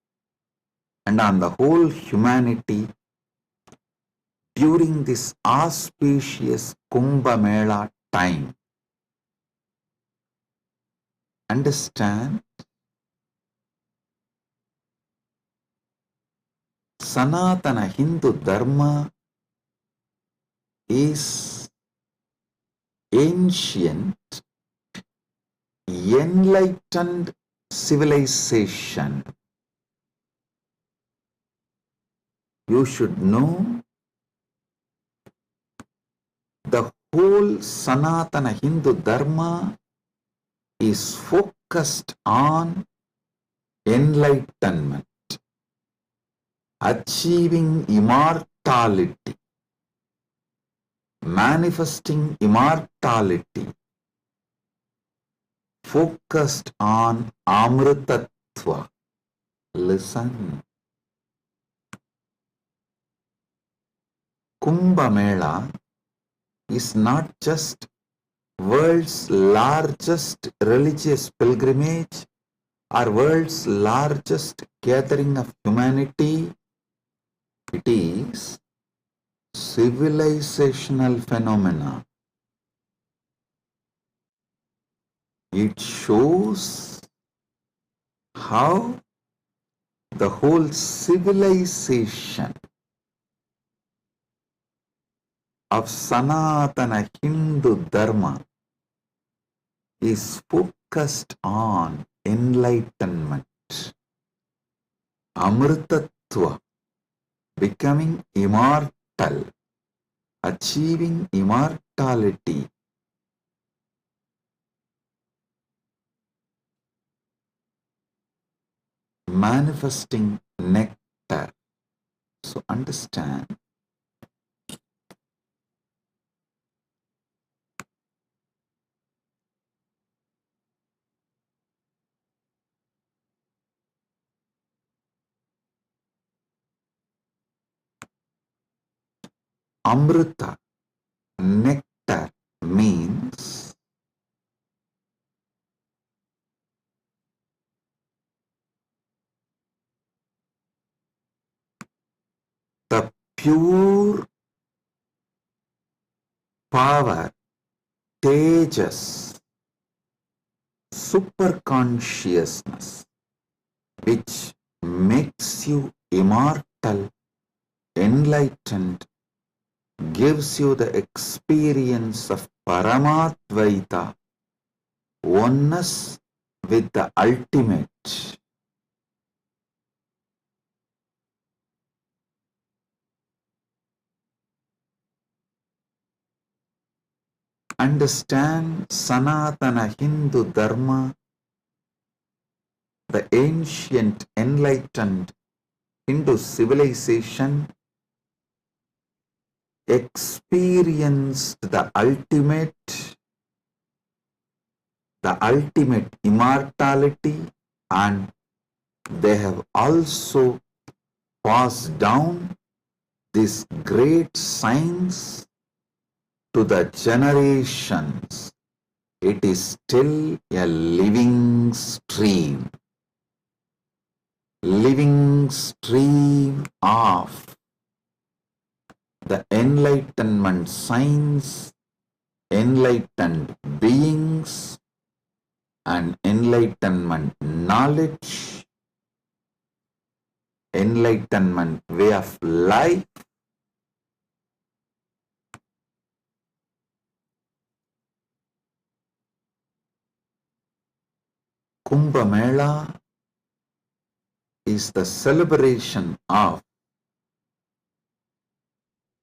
and on the whole humanity during this auspicious Kumbh Mela time. Understand? Sanatana Hindu Dharma is ancient, enlightened civilization. You should know the whole Sanatana Hindu Dharma is focused on enlightenment, achieving immortality, manifesting immortality, focused on Amritattva. Listen. Kumbh Mela is not just world's largest religious pilgrimage or world's largest gathering of humanity. It is civilizational phenomena. It shows how the whole civilization of Sanatana Hindu Dharma is focused on enlightenment, Amritattva, becoming immortal, achieving immortality. Manifesting nectar. So understand, Amrita, nectar, means the pure power, tejas, superconsciousness, which makes you immortal, enlightened, gives you the experience of Paramadvaita, oneness with the ultimate. Understand Sanatana Hindu Dharma, the ancient enlightened Hindu civilization experienced the ultimate immortality, and they have also passed down this great science to the generations. It is still a living stream of the enlightenment science, enlightened beings, and enlightenment knowledge, enlightenment way of life. Kumbh Mela is the celebration of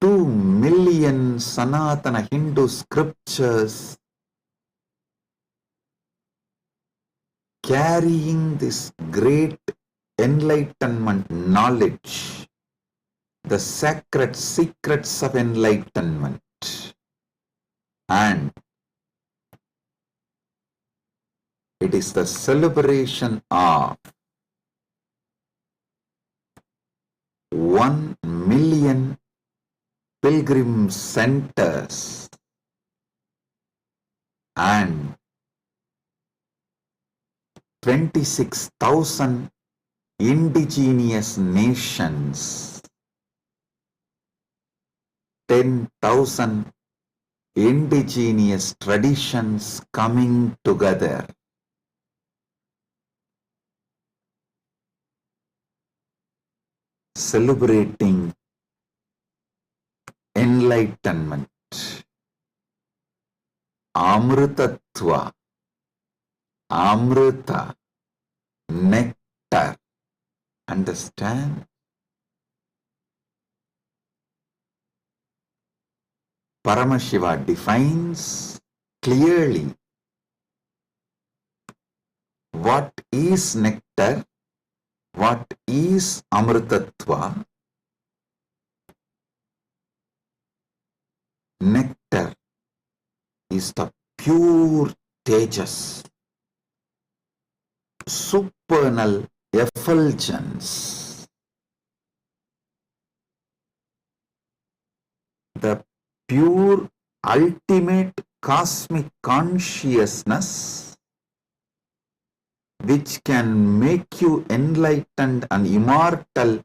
2 million Sanatana Hindu scriptures carrying this great enlightenment knowledge, the sacred secrets of enlightenment, and it is the celebration of 1 million pilgrim centers and 26,000 indigenous nations, 10,000 indigenous traditions coming together. Celebrating enlightenment, Amritatva, Amrita, nectar. Understand? Paramashiva defines clearly what is nectar, what is Amritatva. Nectar is the pure tejas, supernal effulgence, the pure ultimate cosmic consciousness which can make you enlightened and immortal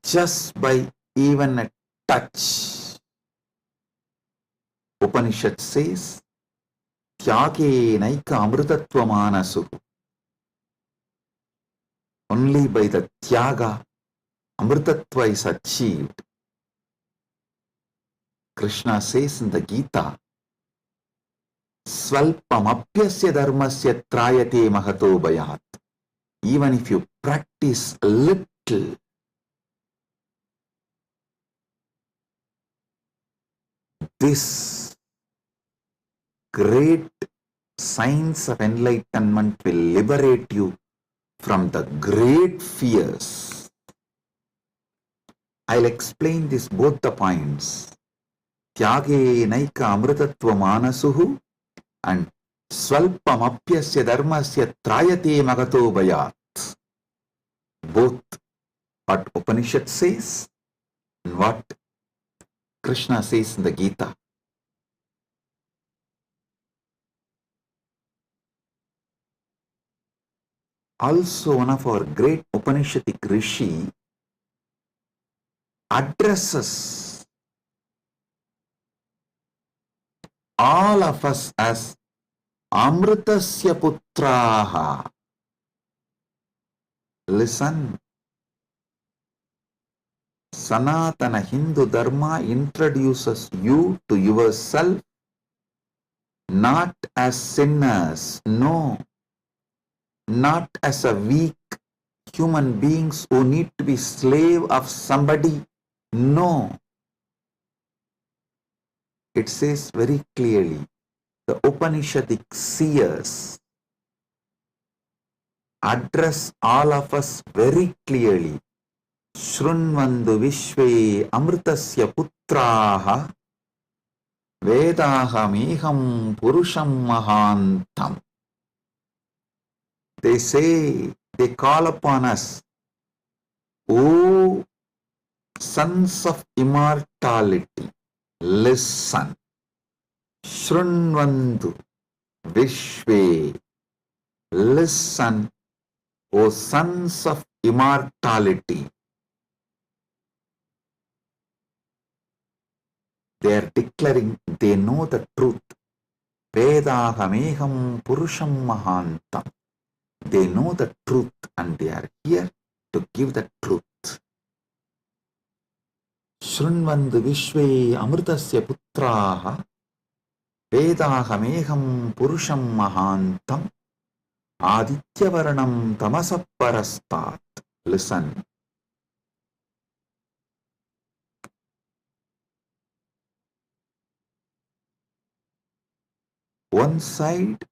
just by even a touch. Upanishad says, Tyage naika amritattva manasu. Only by the Tyaga, Amritatva is achieved. Krishna says in the Gita, Svalpamapyasya dharmasya trayate mahato bhayat. Even if you practice a little, this great science of enlightenment will liberate you from the great fears. I'll explain this both the points. Tyage naika amritattva manasuhu and swalpamapyasya dharmasya trayate magato bhayat. Both what Upanishad says and what Krishna says in the Gita. Also, one of our great Upanishadic rishi addresses all of us as Amritasya Putraha. Listen. Sanatana Hindu Dharma introduces you to yourself not as sinners, no, not as a weak human beings who need to be slave of somebody, no. It says very clearly, the Upanishadic seers address all of us very clearly शृण्वन्तु विश्वे अमृतस्य पुत्राः वेदाहमेहं पुरुषं महान्तम्. They say, they call upon us, O sons of immortality, listen. Shrunvantu Vishve, listen, O sons of immortality. They are declaring they know the truth. Vedahameham Purusham Mahantam. They know the truth and they are here to give the truth. Shrunvantu Vishve Amritasya Putraha Vedahameham Purusham Mahantam Adityavarnam Tamasaparastat. Listen. One side,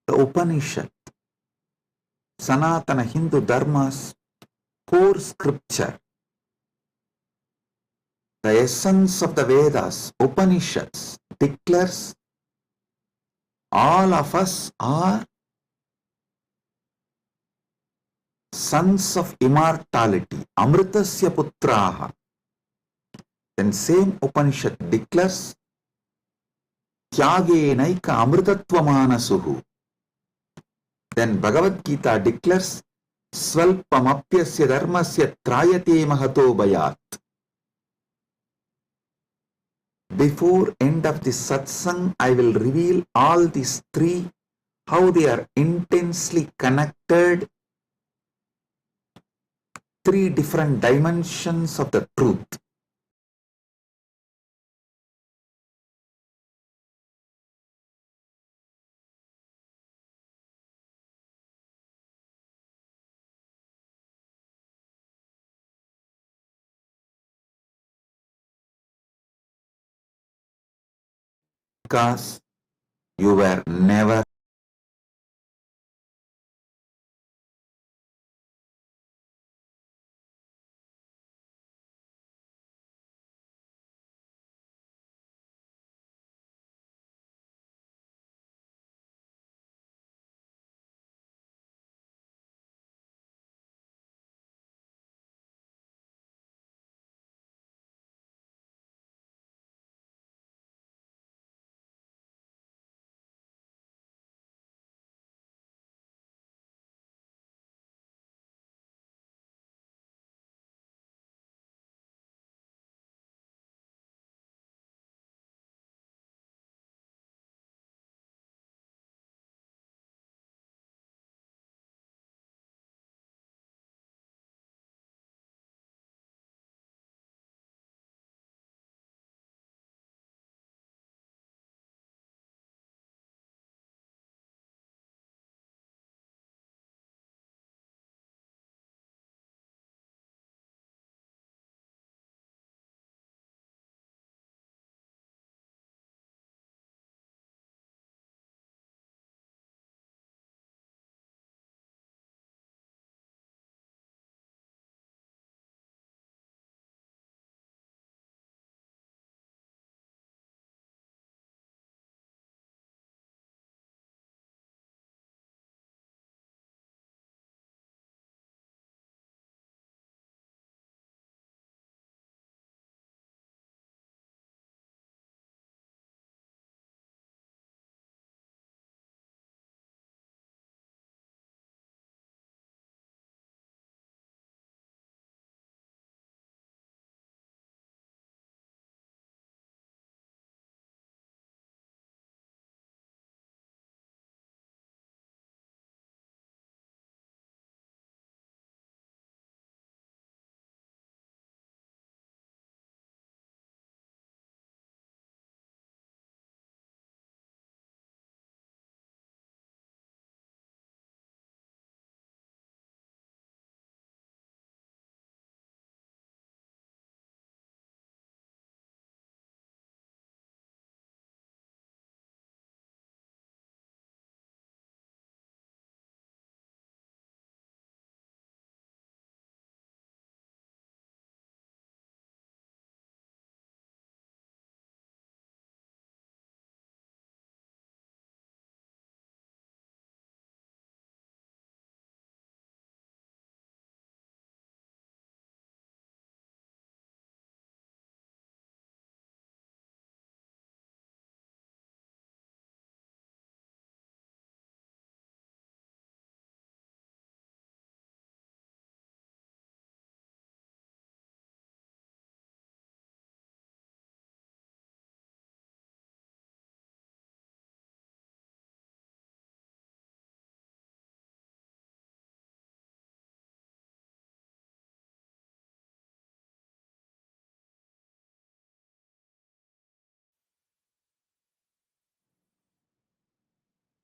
the Upanishad, Sanatana Hindu Dharma's core scripture, the essence of the Vedas, Upanishads, declares all of us are sons of immortality, Amritasya Putraha. Then same Upanishad declares Tyagenaika Amritatvamana. Then Bhagavad Gita declares Svalpamapyasya dharmasya trayate mahato bayat. Before end of this satsang, I will reveal all these three, how they are intensely connected, three different dimensions of the truth. Because you were never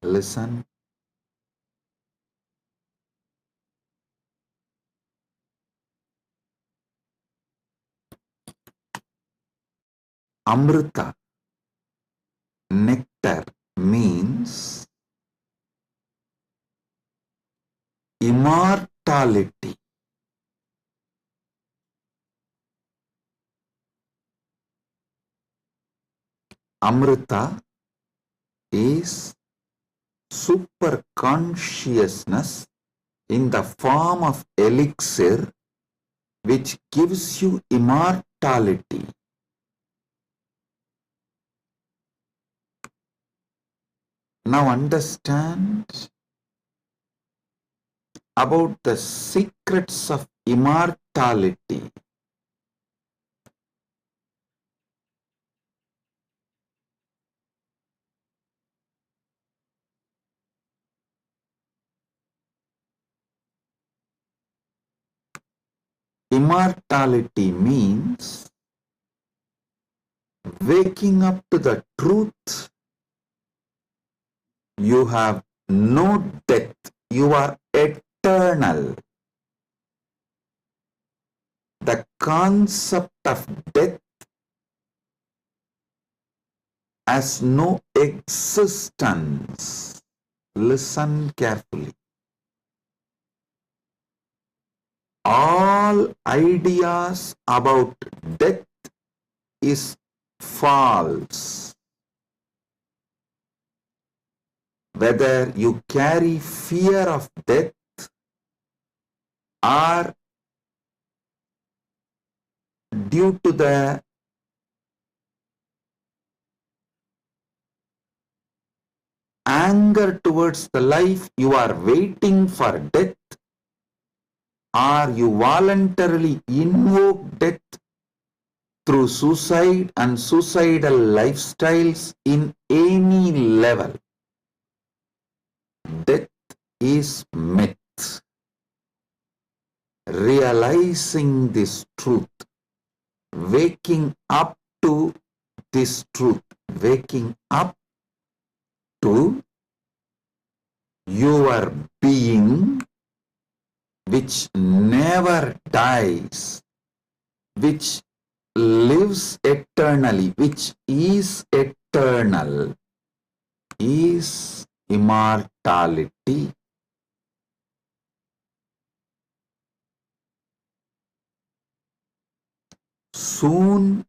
Listen. Amrita, nectar, means immortality. Amrita is super consciousness in the form of elixir which gives you immortality. Now understand about the secrets of immortality. Immortality means waking up to the truth. You have no death. You are eternal. The concept of death has no existence. Listen carefully. All ideas about death is false. Whether you carry fear of death or due to the anger towards the life you are waiting for death, or you voluntarily invoke death through suicide and suicidal lifestyles in any level. Death is myth. Realizing this truth, waking up to this truth, waking up to your being which never dies, which lives eternally, which is eternal, is immortality. Soon,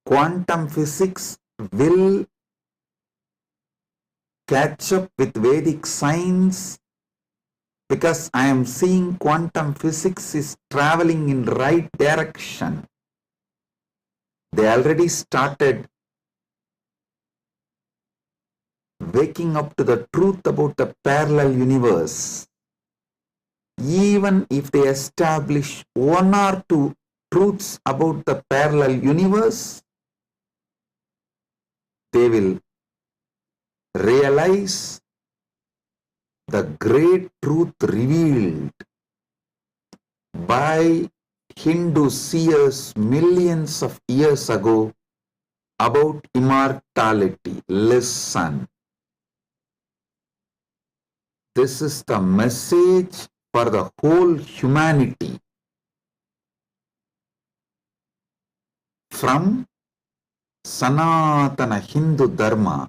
quantum physics will catch up with Vedic science, because I am seeing quantum physics is traveling in right direction. They already started waking up to the truth about the parallel universe. Even if they establish one or two truths about the parallel universe, they will realize the great truth revealed by Hindu seers millions of years ago about immortality. Listen. This is the message for the whole humanity. From Sanatana Hindu Dharma,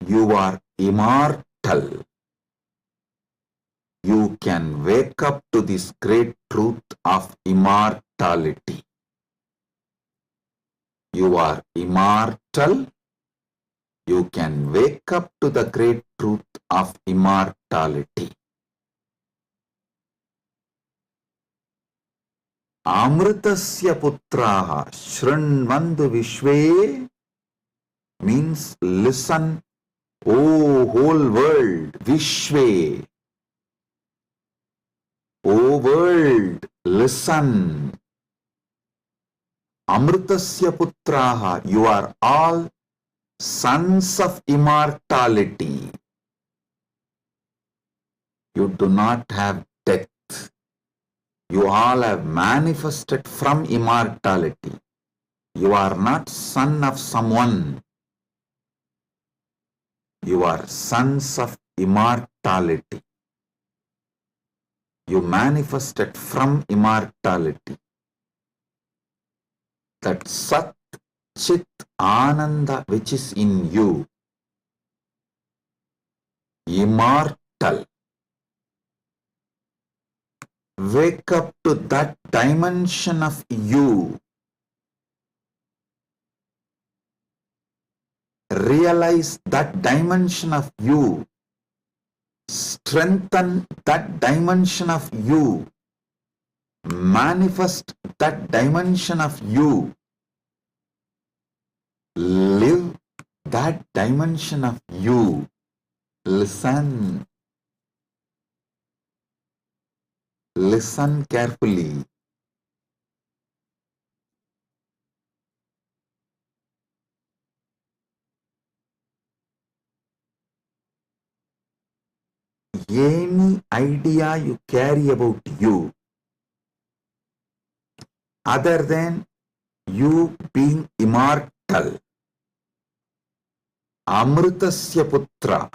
you are immortal. You can wake up to this great truth of immortality. You are immortal. You can wake up to the great truth of immortality. Amritasya putraha shrinvandu vishve means listen, O whole world, vishve. O world, listen. Amritasya putraha, you are all sons of immortality. You do not have death. You all have manifested from immortality. You are not son of someone. You are sons of immortality. You manifested from immortality. That Sat Chit Ananda which is in you, immortal. Wake up to that dimension of you. Realize that dimension of you. Strengthen that dimension of you. Manifest that dimension of you. Live that dimension of you. Listen. Listen carefully. Any idea you carry about you, other than you being immortal, Amritasya Putra,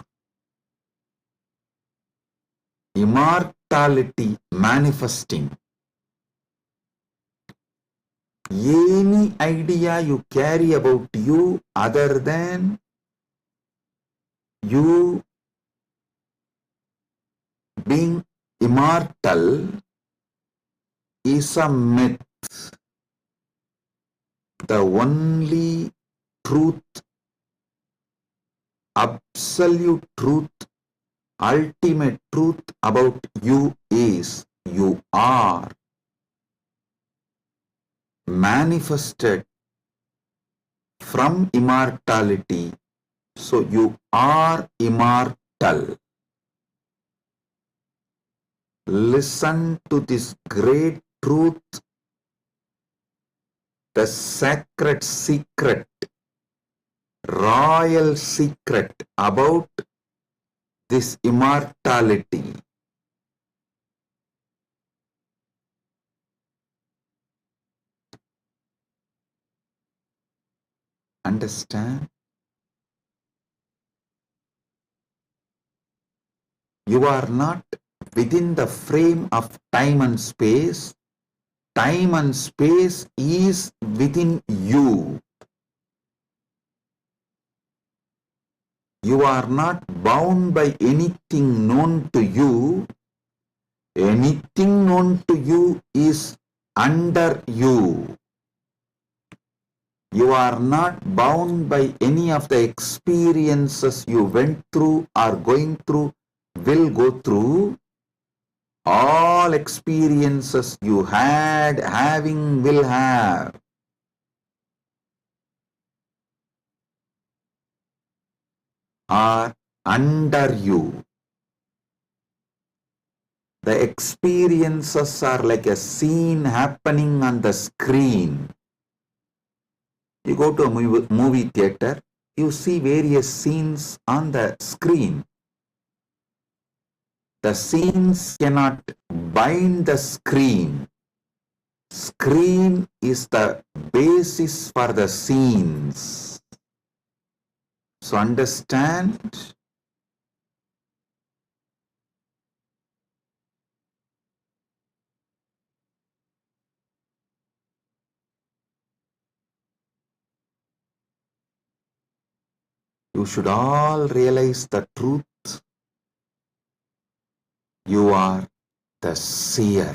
immortality manifesting, any idea you carry about you other than you being immortal is a myth. The only truth, absolute truth, ultimate truth about you is you are manifested from immortality. So you are immortal. Listen to this great truth, the sacred secret, royal secret about this immortality. Understand? You are not within the frame of time and space. Time and space is within you. You are not bound by anything known to you. Anything known to you is under you. You are not bound by any of the experiences you went through, are going through, will go through. All experiences you had, having, will have, are under you. The experiences are like a scene happening on the screen. You go to a movie theater, you see various scenes on the screen. The scenes cannot bind the screen. Screen is the basis for the scenes. So understand? You should all realize the truth. You are the seer,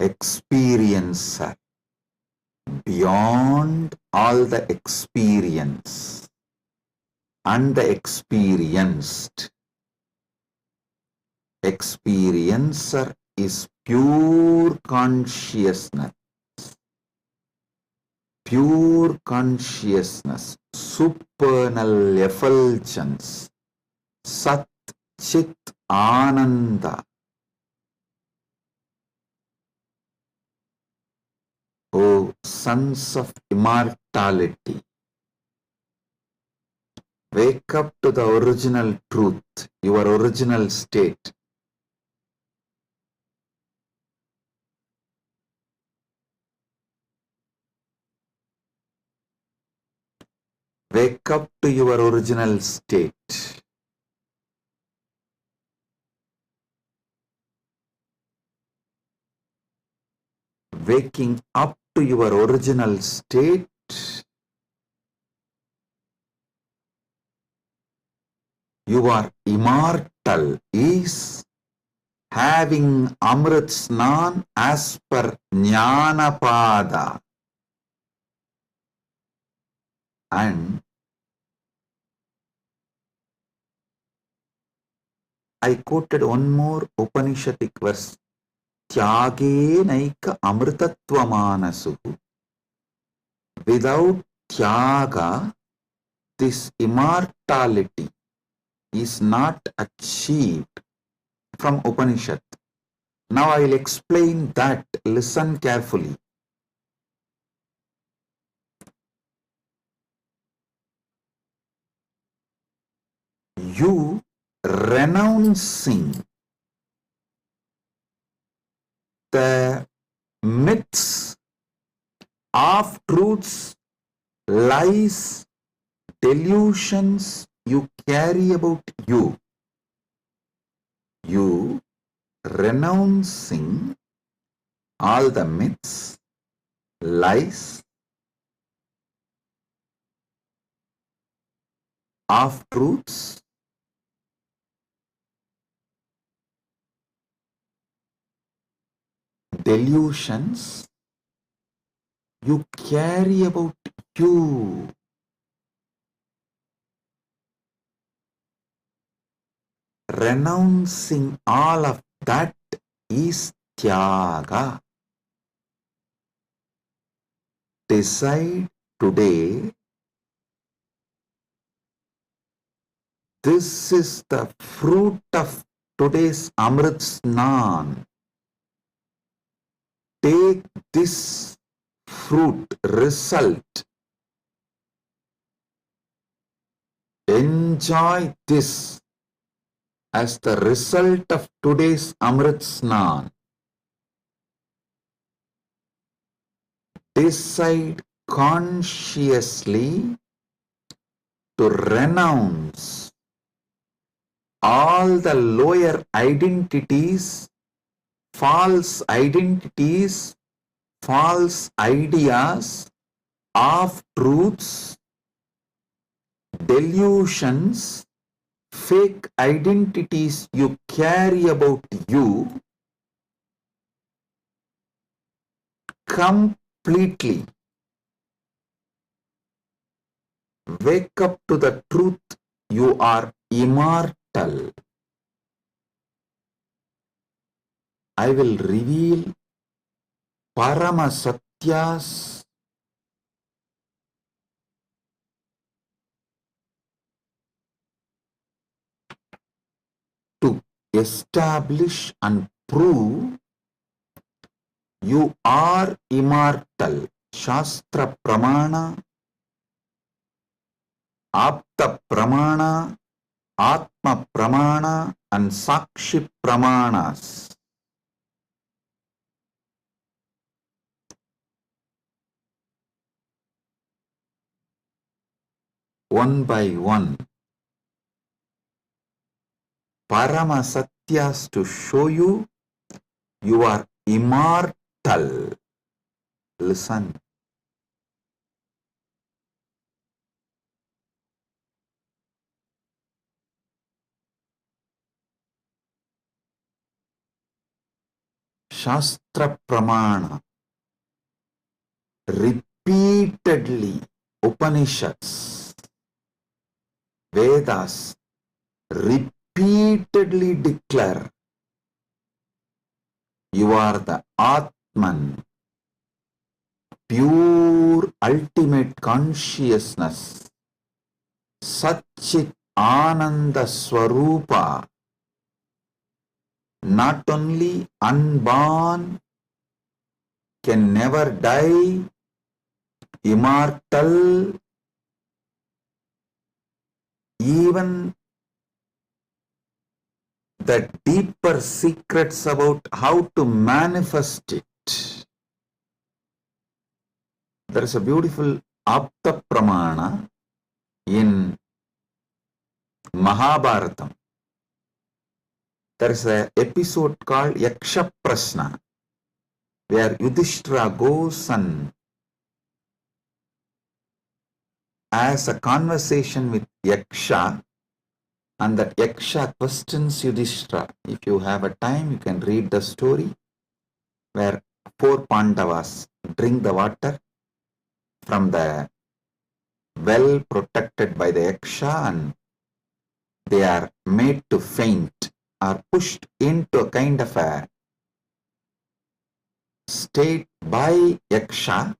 experiencer, beyond all the experience and the experienced. Experiencer is pure consciousness. Pure consciousness, supernal effulgence, Sat Chit Ananda. O sons of immortality, wake up to the original truth, your original state. Wake up to your original state. Waking up to your original state you are immortal is having Amrit Snan as per Jnanapada. And I quoted one more Upanishadic verse. Tyage naika amritattva manasu. Without tyaga, this immortality is not achieved from Upanishad. Now I will explain that. Listen carefully. You renouncing the myths, half-truths, lies, delusions you carry about you. You renouncing all the myths, lies, half-truths, delusions you carry about you. Renouncing all of that is tyaga. Decide today, this is the fruit of today's Amrit Snan. Take this fruit, result. Enjoy this as the result of today's Amrit Snan. Decide consciously to renounce all the lower identities, false ideas, half-truths, delusions, fake identities you carry about you completely. Wake up to the truth, you are immortal. I will reveal Parama Satyas to establish and prove you are immortal. Shastra Pramana, Apta Pramana, Atma Pramana and Sakshi Pramanas. One by one. Parama Satyas to show you you are immortal. Listen. Shastra Pramana. Repeatedly Upanishads, Vedas repeatedly declare you are the Atman, pure ultimate consciousness, Satchit Ananda Swarupa, not only unborn, can never die, immortal, even the deeper secrets about how to manifest it. There is a beautiful Apta Pramana In Mahabharatam, there is an episode called Yaksha Prashna, where Yudhishthira goes and has a conversation with Yaksha, and that Yaksha questions Yudhishthira. If you have a time, you can read the story where 4 Pandavas drink the water from the well protected by the Yaksha, and they are made to faint, are pushed into a kind of a state by Yaksha,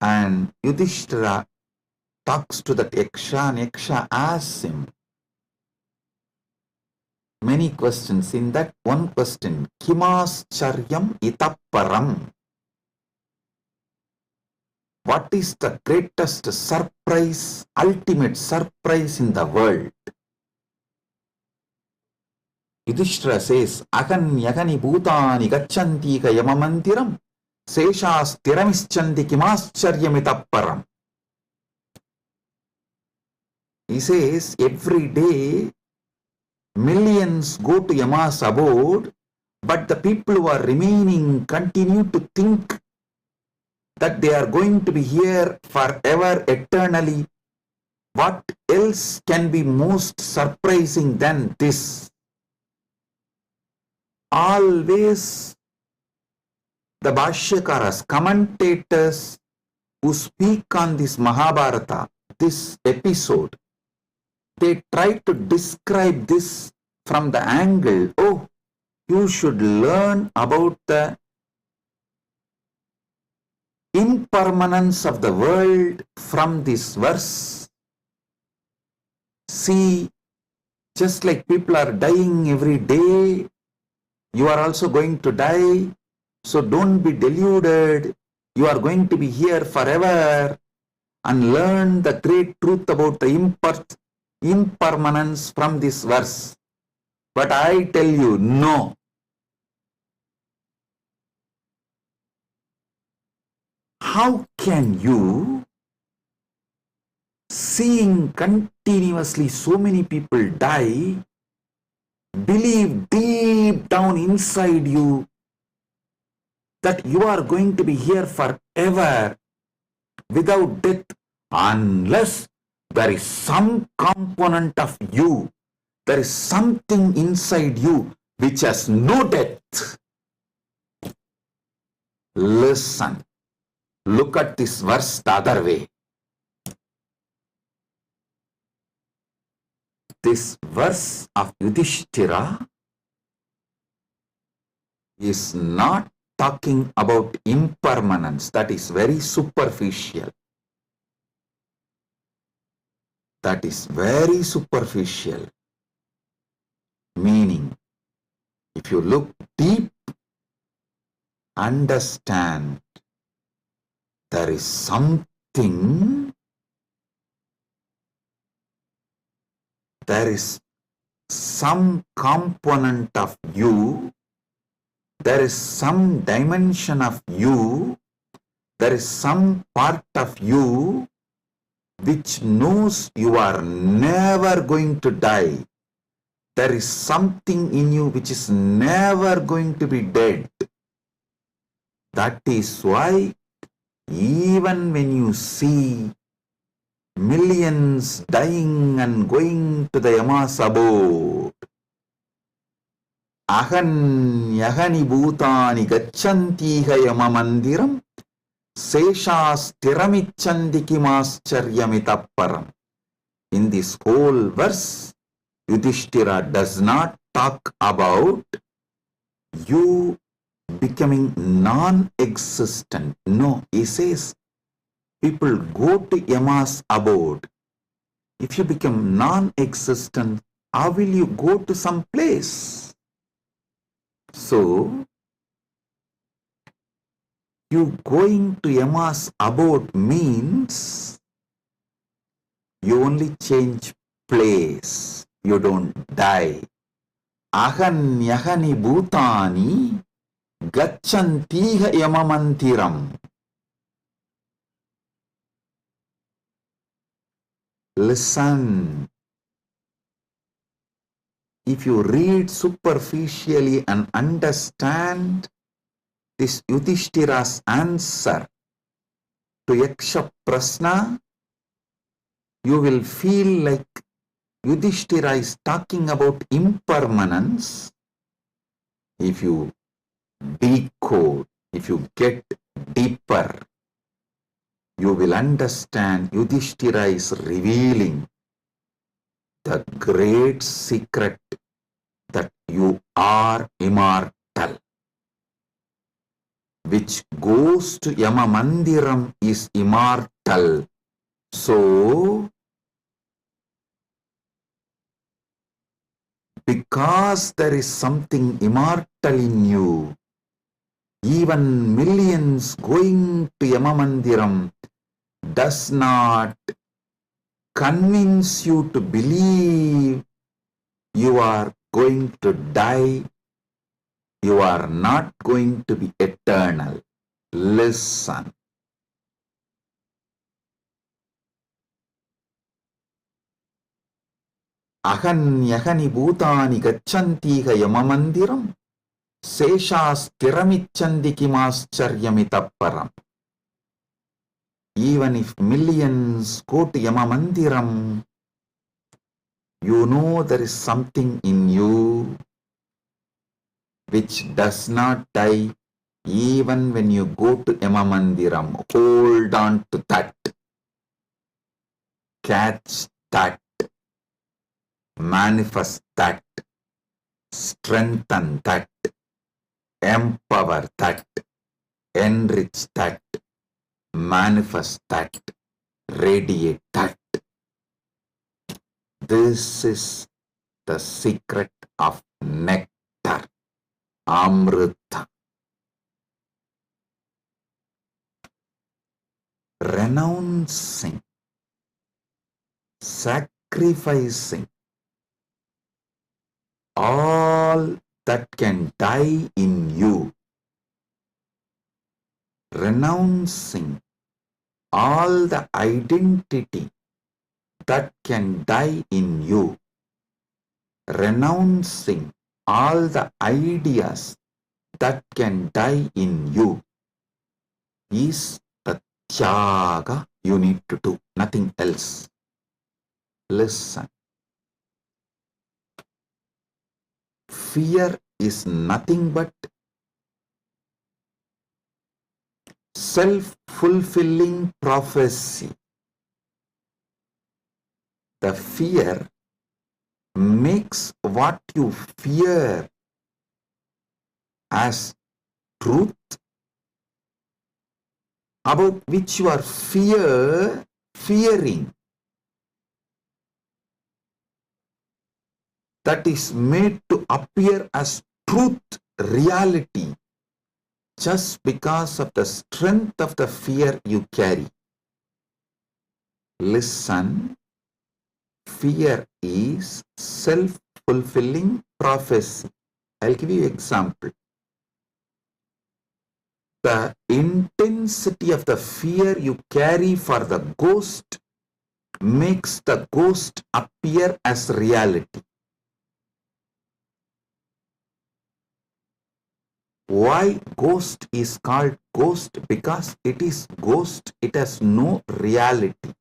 and Yudhishthira talks to that Yaksha, and Yaksha asks him many questions. In that one question, Kimascharyam itapparam, what is the greatest surprise, ultimate surprise in the world? Yudhishthira says, Agan yagani bhutani gacchanti ka yamamantiram seshas tiramischanti kimascharyamitaparam. He says, every day millions go to Yama's abode, but the people who are remaining continue to think that they are going to be here forever, eternally. What else can be most surprising than this? Always the Bhashyakaras, commentators who speak on this Mahabharata, this episode, they try to describe this from the angle, oh, you should learn about the impermanence of the world from this verse. See, just like people are dying every day, you are also going to die. So don't be deluded. You are going to be here forever, and learn the great truth about the impermanence from this verse. But I tell you, no. How can you, seeing continuously so many people die, believe deep down inside you that you are going to be here forever without death, unless there is some component of you, there is something inside you which has no death? Listen. Look at this verse the other way. This verse of Yudhishthira is not talking about impermanence. That is very superficial. That is very superficial. Meaning, if you look deep, understand, there is something, there is some component of you, there is some dimension of you, there is some part of you which knows you are never going to die. There is something in you which is never going to be dead. That is why even when you see millions dying and going to the Yama's abode, Ahan yagani bhutani gacchantiha yamamandiram seshas tiramicchanti kimascharyamitaparam. In this whole verse, Yudhishthira does not talk about you becoming non-existent. No, he says, people go to Yama's abode. If you become non-existent, how will you go to some place? So, you going to Yama's abode means you only change place. You don't die. Ahan yagani bhutani gacchantiha yamamantiram. Listen. If you read superficially and understand this Yudhishthira's answer to Yaksha Prasna, you will feel like Yudhishthira is talking about impermanence. If you decode, if you get deeper, you will understand Yudhishthira is revealing the great secret that you are immortal. Which goes to Yama Mandiram is immortal. So, because there is something immortal in you, even millions going to Yama Mandiram does not convince you to believe you are going to die. You are not going to be eternal. Listen. Ahanyahani bhutani gacchantiha yamamandiram seshasthiramichandi kimascharyamitapparam. Even if millions go to Yamamandiram, you know there is something in you which does not die even when you go to Yamamandiram. Hold on to that. Catch that. Manifest that. Strengthen that. Empower that. Enrich that. Manifest that. Radiate that. This is the secret of nectar. Amrita. Renouncing, sacrificing all that can die in you, renouncing all the identity that can die in you, renouncing all the ideas that can die in you is the tyaga you need to do, nothing else. Listen. Fear is nothing but self-fulfilling prophecy. The fear makes what you fear as truth, about which you are fearing, that is made to appear as truth, reality, just because of the strength of the fear you carry. Listen, fear is self-fulfilling prophecy. I'll give you an example. The intensity of the fear you carry for the ghost makes the ghost appear as reality. Why ghost is called ghost? Because it is ghost, it has no reality.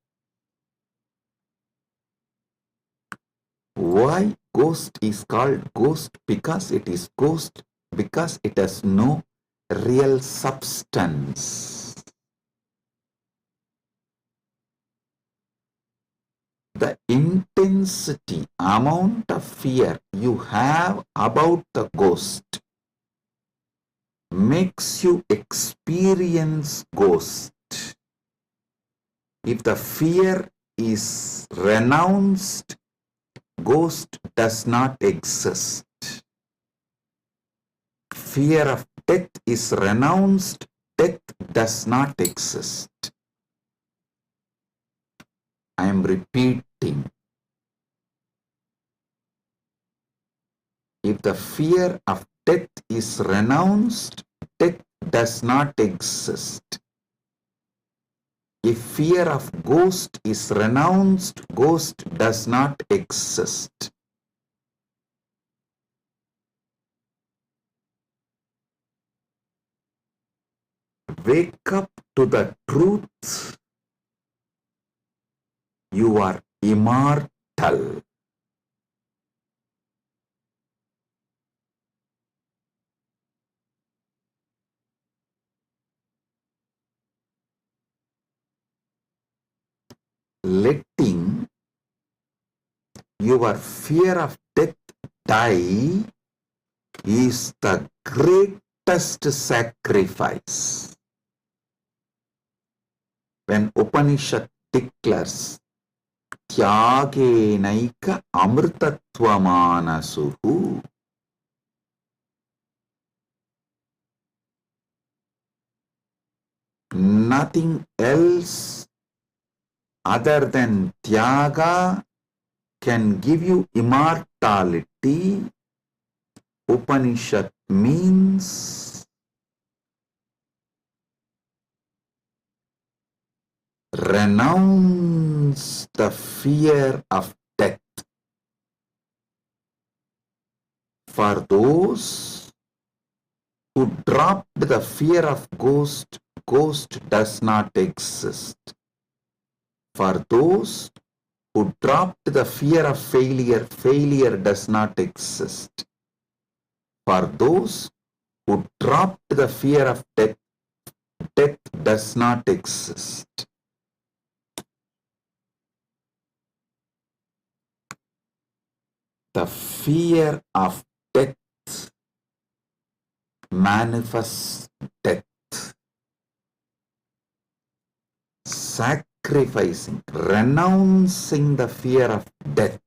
Why ghost is called ghost? Because it is ghost, because it has no real substance. The intensity, amount of fear you have about the ghost makes you experience ghost. If the fear is renounced, ghost does not exist. Fear of death is renounced, death does not exist. I am repeating. If the fear of death is renounced, death does not exist. if fear of ghost is renounced, ghost does not exist. Wake up to the truth. You are immortal. Letting your fear of death die is the greatest sacrifice. When Upanishad declares Tyagenaika amrtatvamanasuhu, nothing else other than Tyaga can give you immortality. Upanishad means renounce the fear of death. For those who dropped the fear of ghost, ghost does not exist. For those who dropped the fear of failure, failure does not exist. For those who dropped the fear of death, death does not exist. The fear of death manifests death. Sacrificing, renouncing the fear of death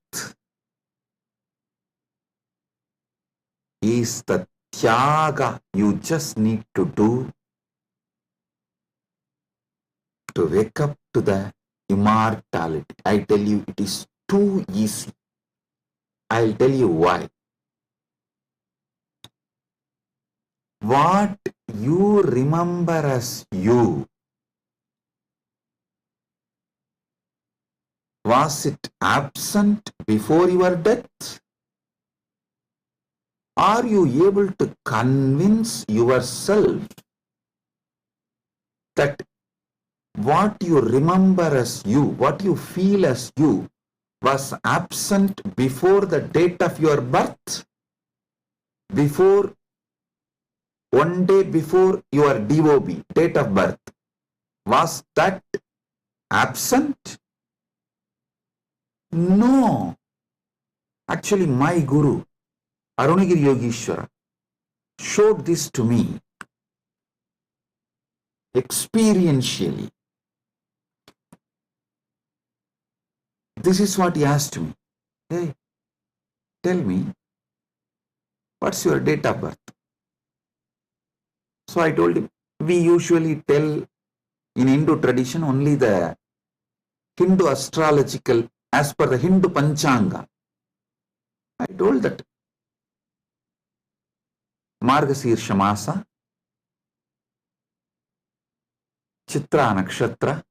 is the tyaga you just need to do to wake up to the immortality. I tell you, it is too easy. I'll tell you why. What you remember as you, was it absent before your death? Are you able to convince yourself that what you remember as you, what you feel as you, was absent before the date of your birth? Before, one day before your DOB, date of birth, was that absent? No. Actually, my Guru, Arunagiri Yogeshwara, showed this to me experientially. This is what he asked me. Hey, tell me, what's your date of birth? So I told him, we usually tell in Hindu tradition only the Hindu astrological, as per the Hindu Panchanga. I told that Margasirsha Masa, Chitra Nakshatra,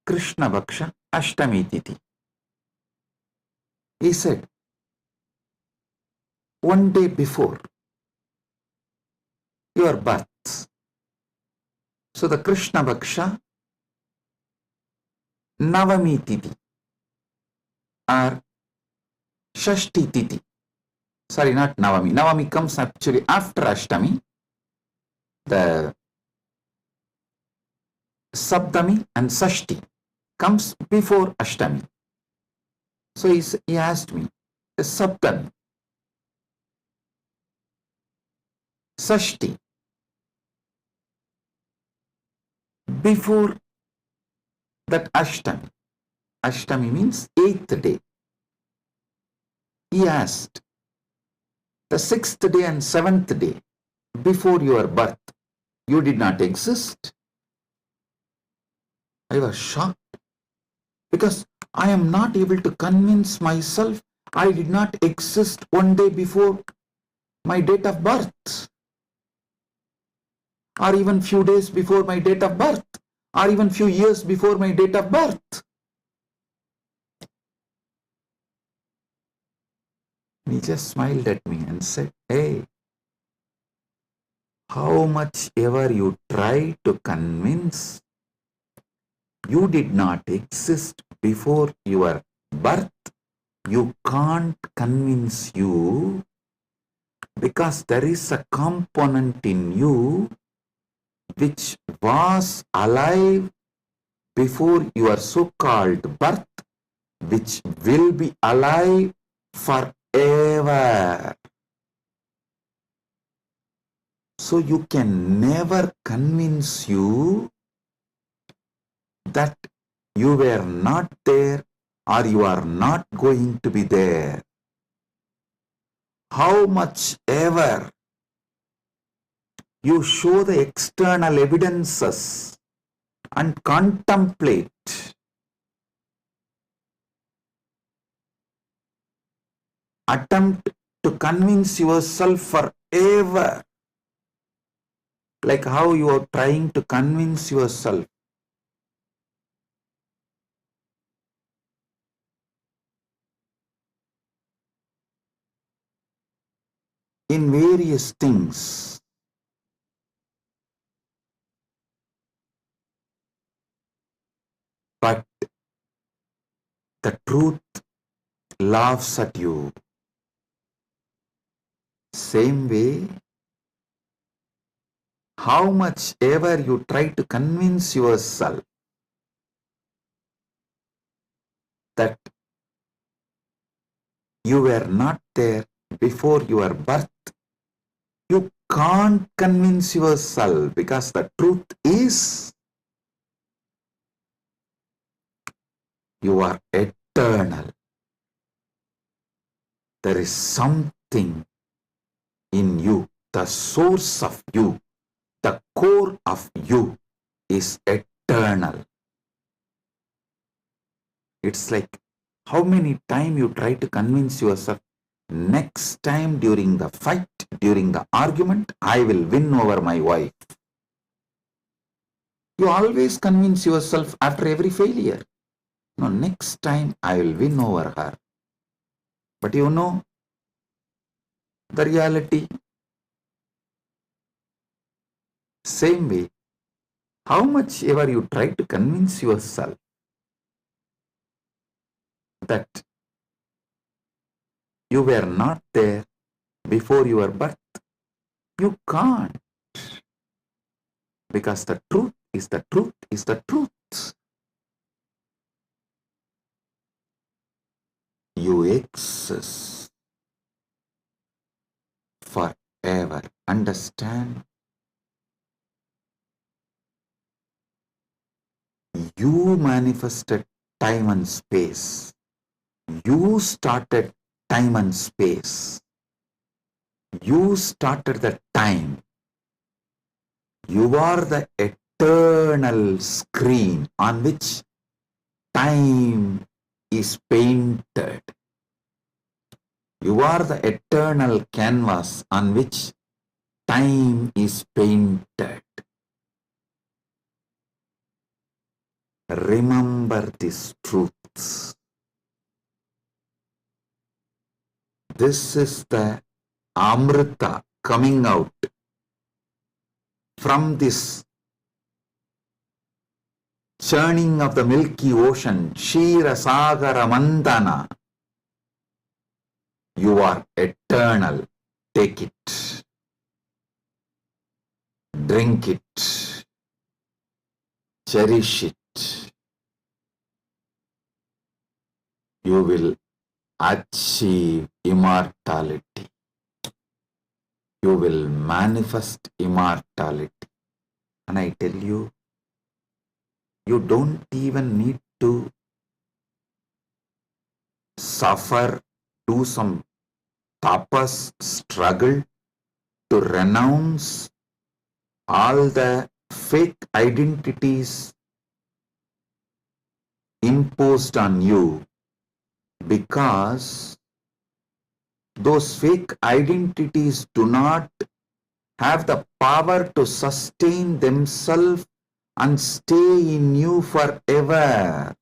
Krishna Bhaksha, Ashtami Titi. He said, one day before your birth, so the Krishna Bhaksha, Navami Titi, or Shashti Titi. Sorry, not Navami. Navami comes actually after Ashtami. The Saptami and Sashti comes before Ashtami. So he asked me, the Saptami, Sashti, before that Ashtami. Ashtami means 8th day. He asked, the 6th day and 7th day before your birth, you did not exist? I was shocked because I am not able to convince myself I did not exist one day before my date of birth, or even few days before my date of birth, or even few years before my date of birth. He just smiled at me and said, hey, how much ever you try to convince, you did not exist before your birth, you can't convince you, because there is a component in you which was alive before your so-called birth, which will be alive forever. So you can never convince you that you were not there or you are not going to be there. How much ever you show the external evidences and contemplate, attempt to convince yourself forever, like how you are trying to convince yourself in various things. But the truth laughs at you. Same way, how much ever you try to convince yourself that you were not there before your birth, you can't convince yourself, because the truth is you are eternal. There is something in you, the source of you, the core of you is eternal. It's like how many times you try to convince yourself, next time during the fight, during the argument, I will win over my wife. You always convince yourself after every failure, no, next time I will win over her. But you know the reality. Same way, how much ever you try to convince yourself that you were not there before your birth, you can't, because the truth is the truth is the truth. You exist forever. Understand? You manifested time and space. You started time and space. You started the time. You are the eternal screen on which time is painted. You are the eternal canvas on which time is painted. Remember these truths. This is the Amrita coming out from this churning of the Milky Ocean, Shira Sagara Mandana. You are eternal. Take it. Drink it. Cherish it. You will achieve immortality. You will manifest immortality. And I tell you, you don't even need to suffer, do some tapas, struggle to renounce all the fake identities imposed on you, because those fake identities do not have the power to sustain themselves and stay in you forever.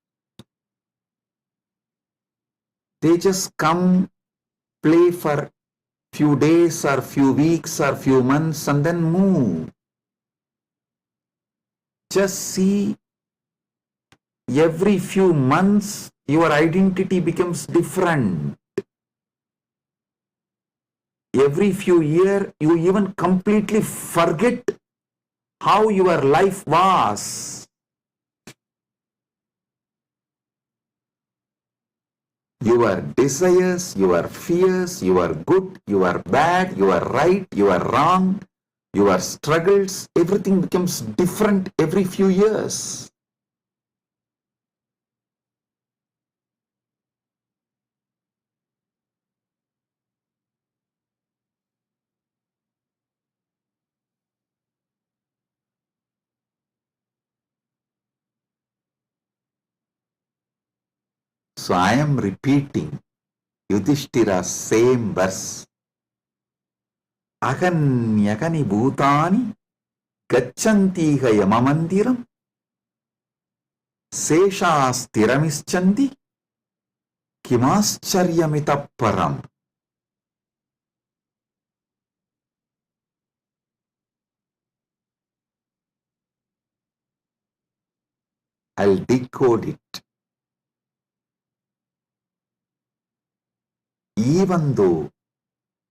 They just come, play for few days or few weeks or few months and then move. Just see, every few months your identity becomes different. Every few years you even completely forget how your life was. Your desires, your fears, your good, your bad, your right, your wrong, your struggles, everything becomes different every few years. So I am repeating Yudhishthira's same verse. Aganyagani bhutani gachantiha yamamandiram seshasthiramischanti kimascharyamitapparam. I'll decode it. Even though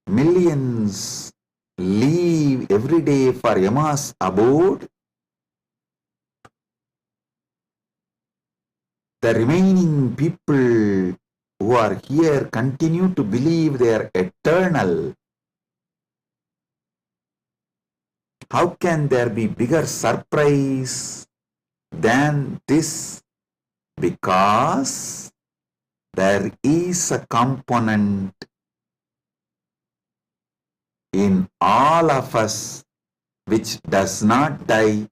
millions leave every day for Yama's abode, the remaining people who are here continue to believe they are eternal. How can there be bigger surprise than this? Because there is a component in all of us which does not die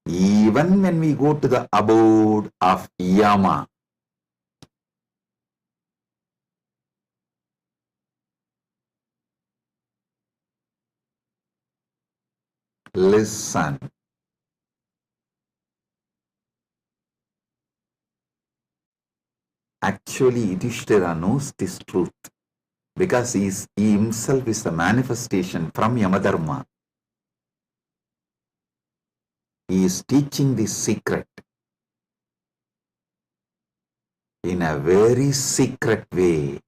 even when we go to the abode of Yama. Listen. Actually, Yudhishthira knows this truth because he himself is a manifestation from Yamadharma. He is teaching this secret in a very secret way.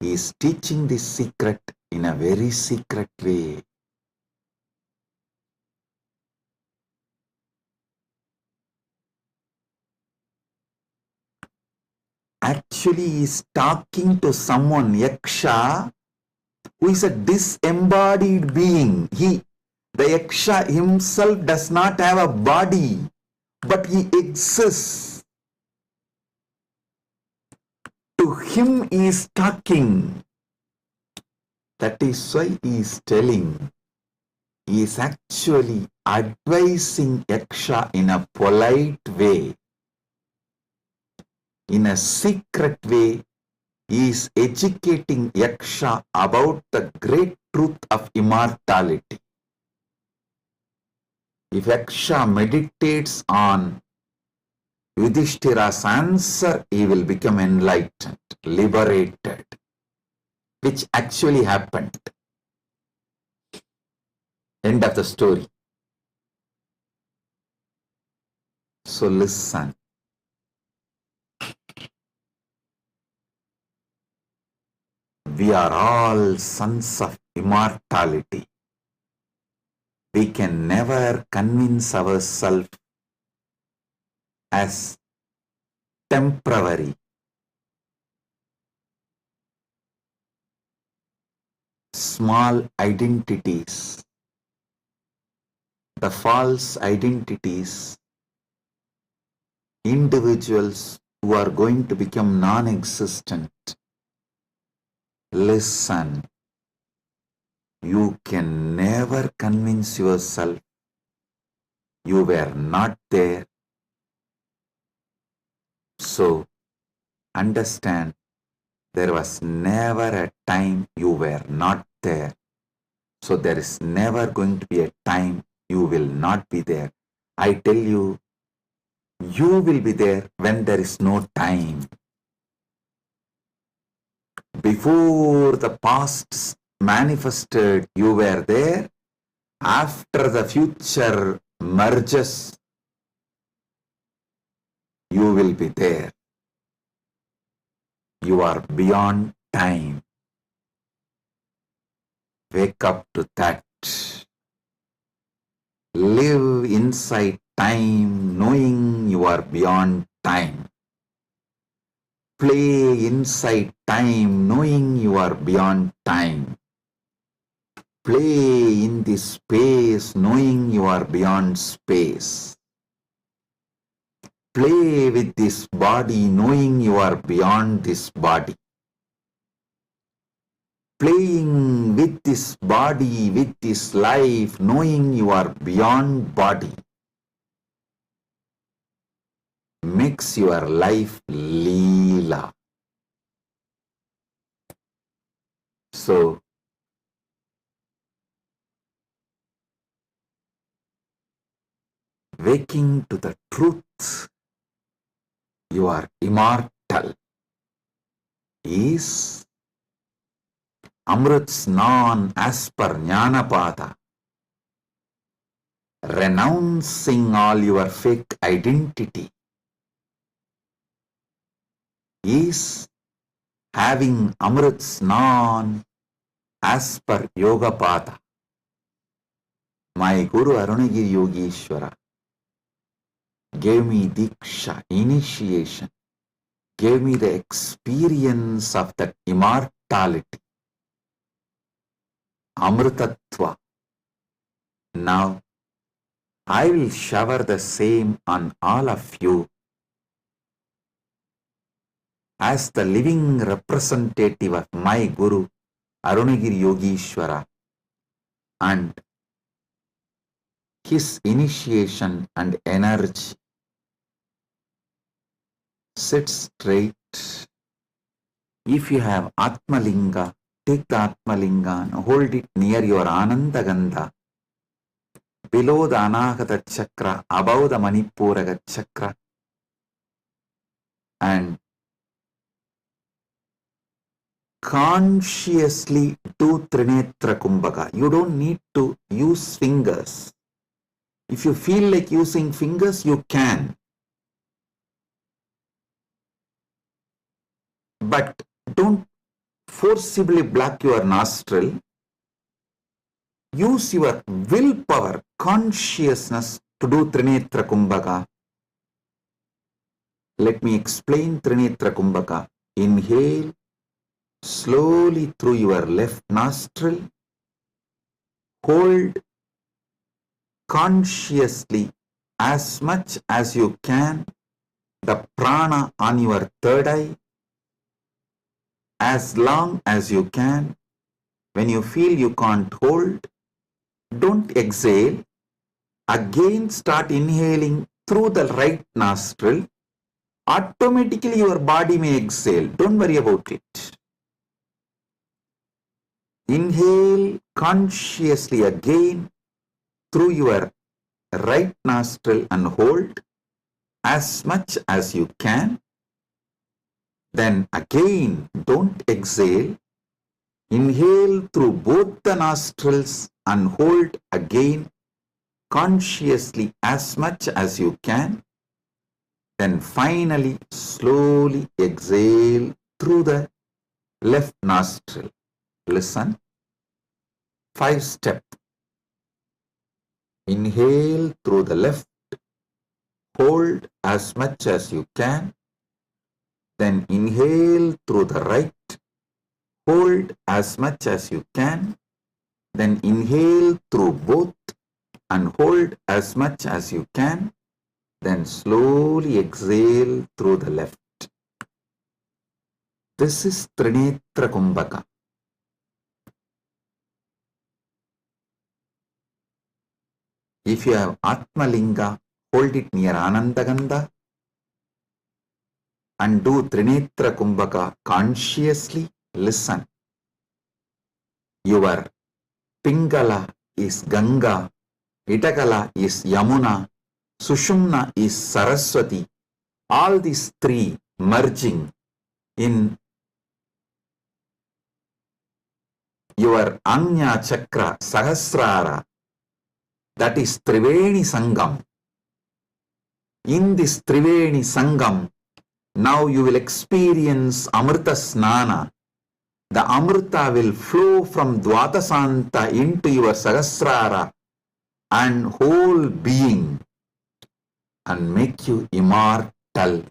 He is teaching this secret in a very secret way. Actually, he is talking to someone, Yaksha, who is a disembodied being. The Yaksha himself does not have a body, but he exists. To him he is talking. That is why he is telling. He is actually advising Yaksha in a polite way. In a secret way, he is educating Yaksha about the great truth of immortality. If Yaksha meditates on Yudhishthira's answer, he will become enlightened, liberated, which actually happened. End of the story. So listen. We are all sons of immortality. We can never convince ourselves as temporary. Small identities, the false identities, individuals who are going to become non-existent. Listen, you can never convince yourself you were not there. So, understand, there was never a time you were not there. So, there is never going to be a time you will not be there. I tell you, you will be there when there is no time. Before the past manifested, you were there. After the future merges, you will be there. You are beyond time. Wake up to that. Live inside time, knowing you are beyond time. Play inside time, knowing you are beyond time. Play in this space, knowing you are beyond space. Play with this body, knowing you are beyond this body. Playing with this body, with this life, knowing you are beyond body, makes your life Leela. So, waking to the truth, you are immortal, is Amrit Snan as per Jnanapada, renouncing all your fake identity, is having Amrit Snan as per Yogapada. My Guru Arunagiri Yogeshwara gave me Diksha, initiation, gave me the experience of that immortality, Amritatva. Now, I will shower the same on all of you as the living representative of my Guru, Arunagiri Yogeshwara, and his initiation and energy. Sit straight. If you have Atmalinga, take the Atmalinga and hold it near your Anandagandha, below the Anahata Chakra, above the Manipuraga Chakra, and consciously do Trinetra Kumbhaka. You don't need to use fingers. If you feel like using fingers, you can. But don't forcibly block your nostril. Use your willpower, consciousness to do Trinetra Kumbhaka. Let me explain Trinetra Kumbhaka. Inhale slowly through your left nostril. Hold consciously as much as you can the prana on your third eye, as long as you can. When you feel you can't hold, don't exhale. Again start inhaling through the right nostril. Automatically your body may exhale. Don't worry about it. Inhale consciously again through your right nostril and hold as much as you can. Then again, don't exhale. Inhale through both the nostrils and hold again consciously as much as you can. Then finally, slowly exhale through the left nostril. Listen. 5-step. Inhale through the left. Hold as much as you can. Then inhale through the right. Hold as much as you can. Then inhale through both and hold as much as you can. Then slowly exhale through the left. This is Trinetra Kumbhaka. If you have Atmalinga, hold it near Anandagandha and do Trinetra Kumbhaka consciously. Listen. Your Pingala is Ganga Itakala is Yamuna, Sushumna is Saraswati. All these three merging in your Anya Chakra Sahasrara, that is Triveni Sangam. In this Triveni Sangam, now you will experience Amrita Snana. The Amrita will flow from Dvatasanta into your Sahasrara and whole being and make you immortal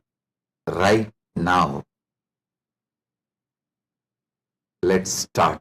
right now. Let's start.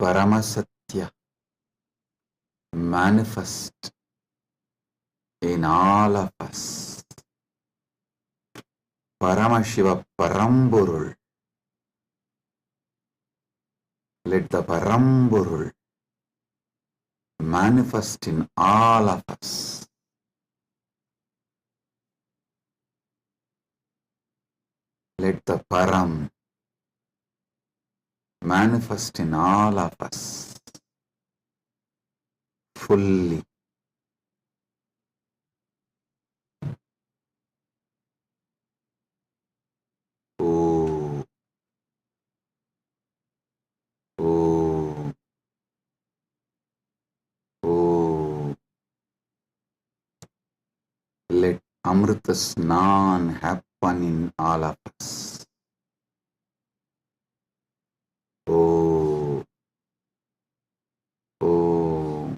Paramasatya manifest in all of us. Paramashiva Paramburul. Let the Paramburul manifest in all of us. Let the Param manifest in all of us fully. Oh, oh, oh. Let Amrita Snan happen in all of us. Oh, oh,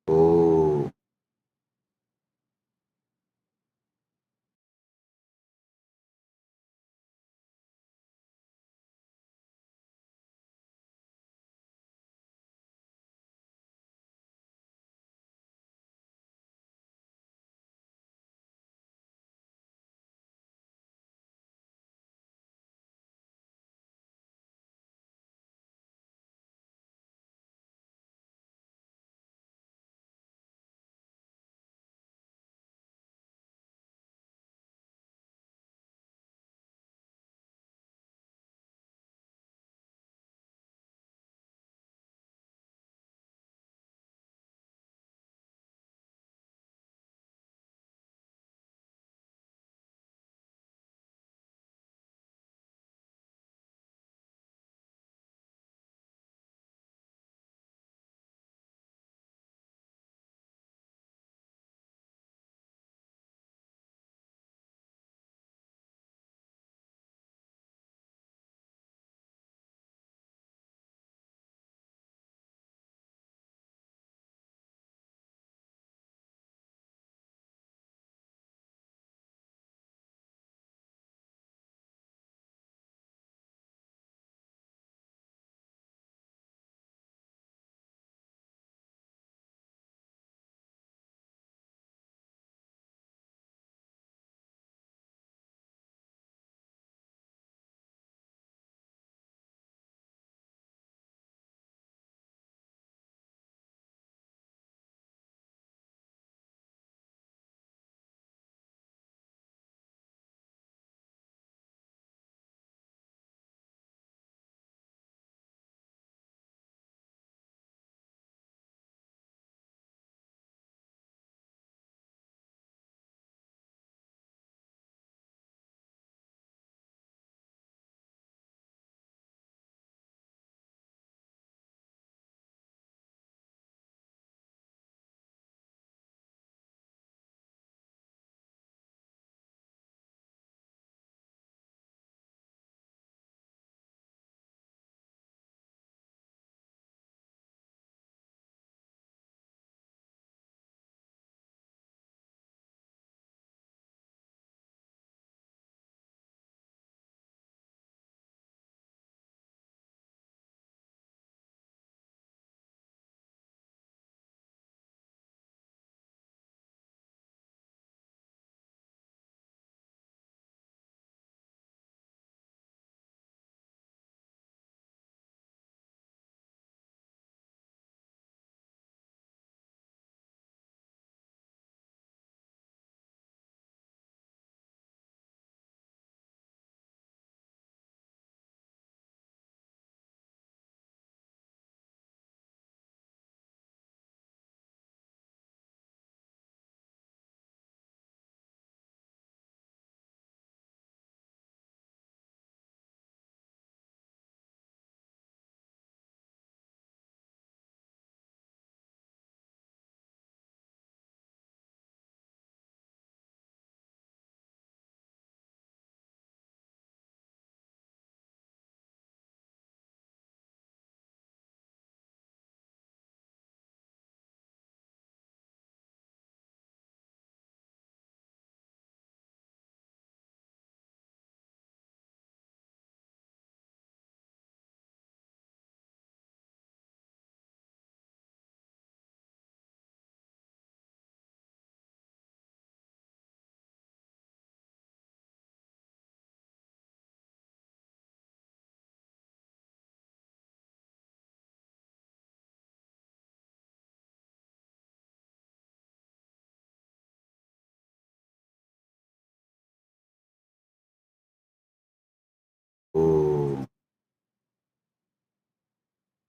oh.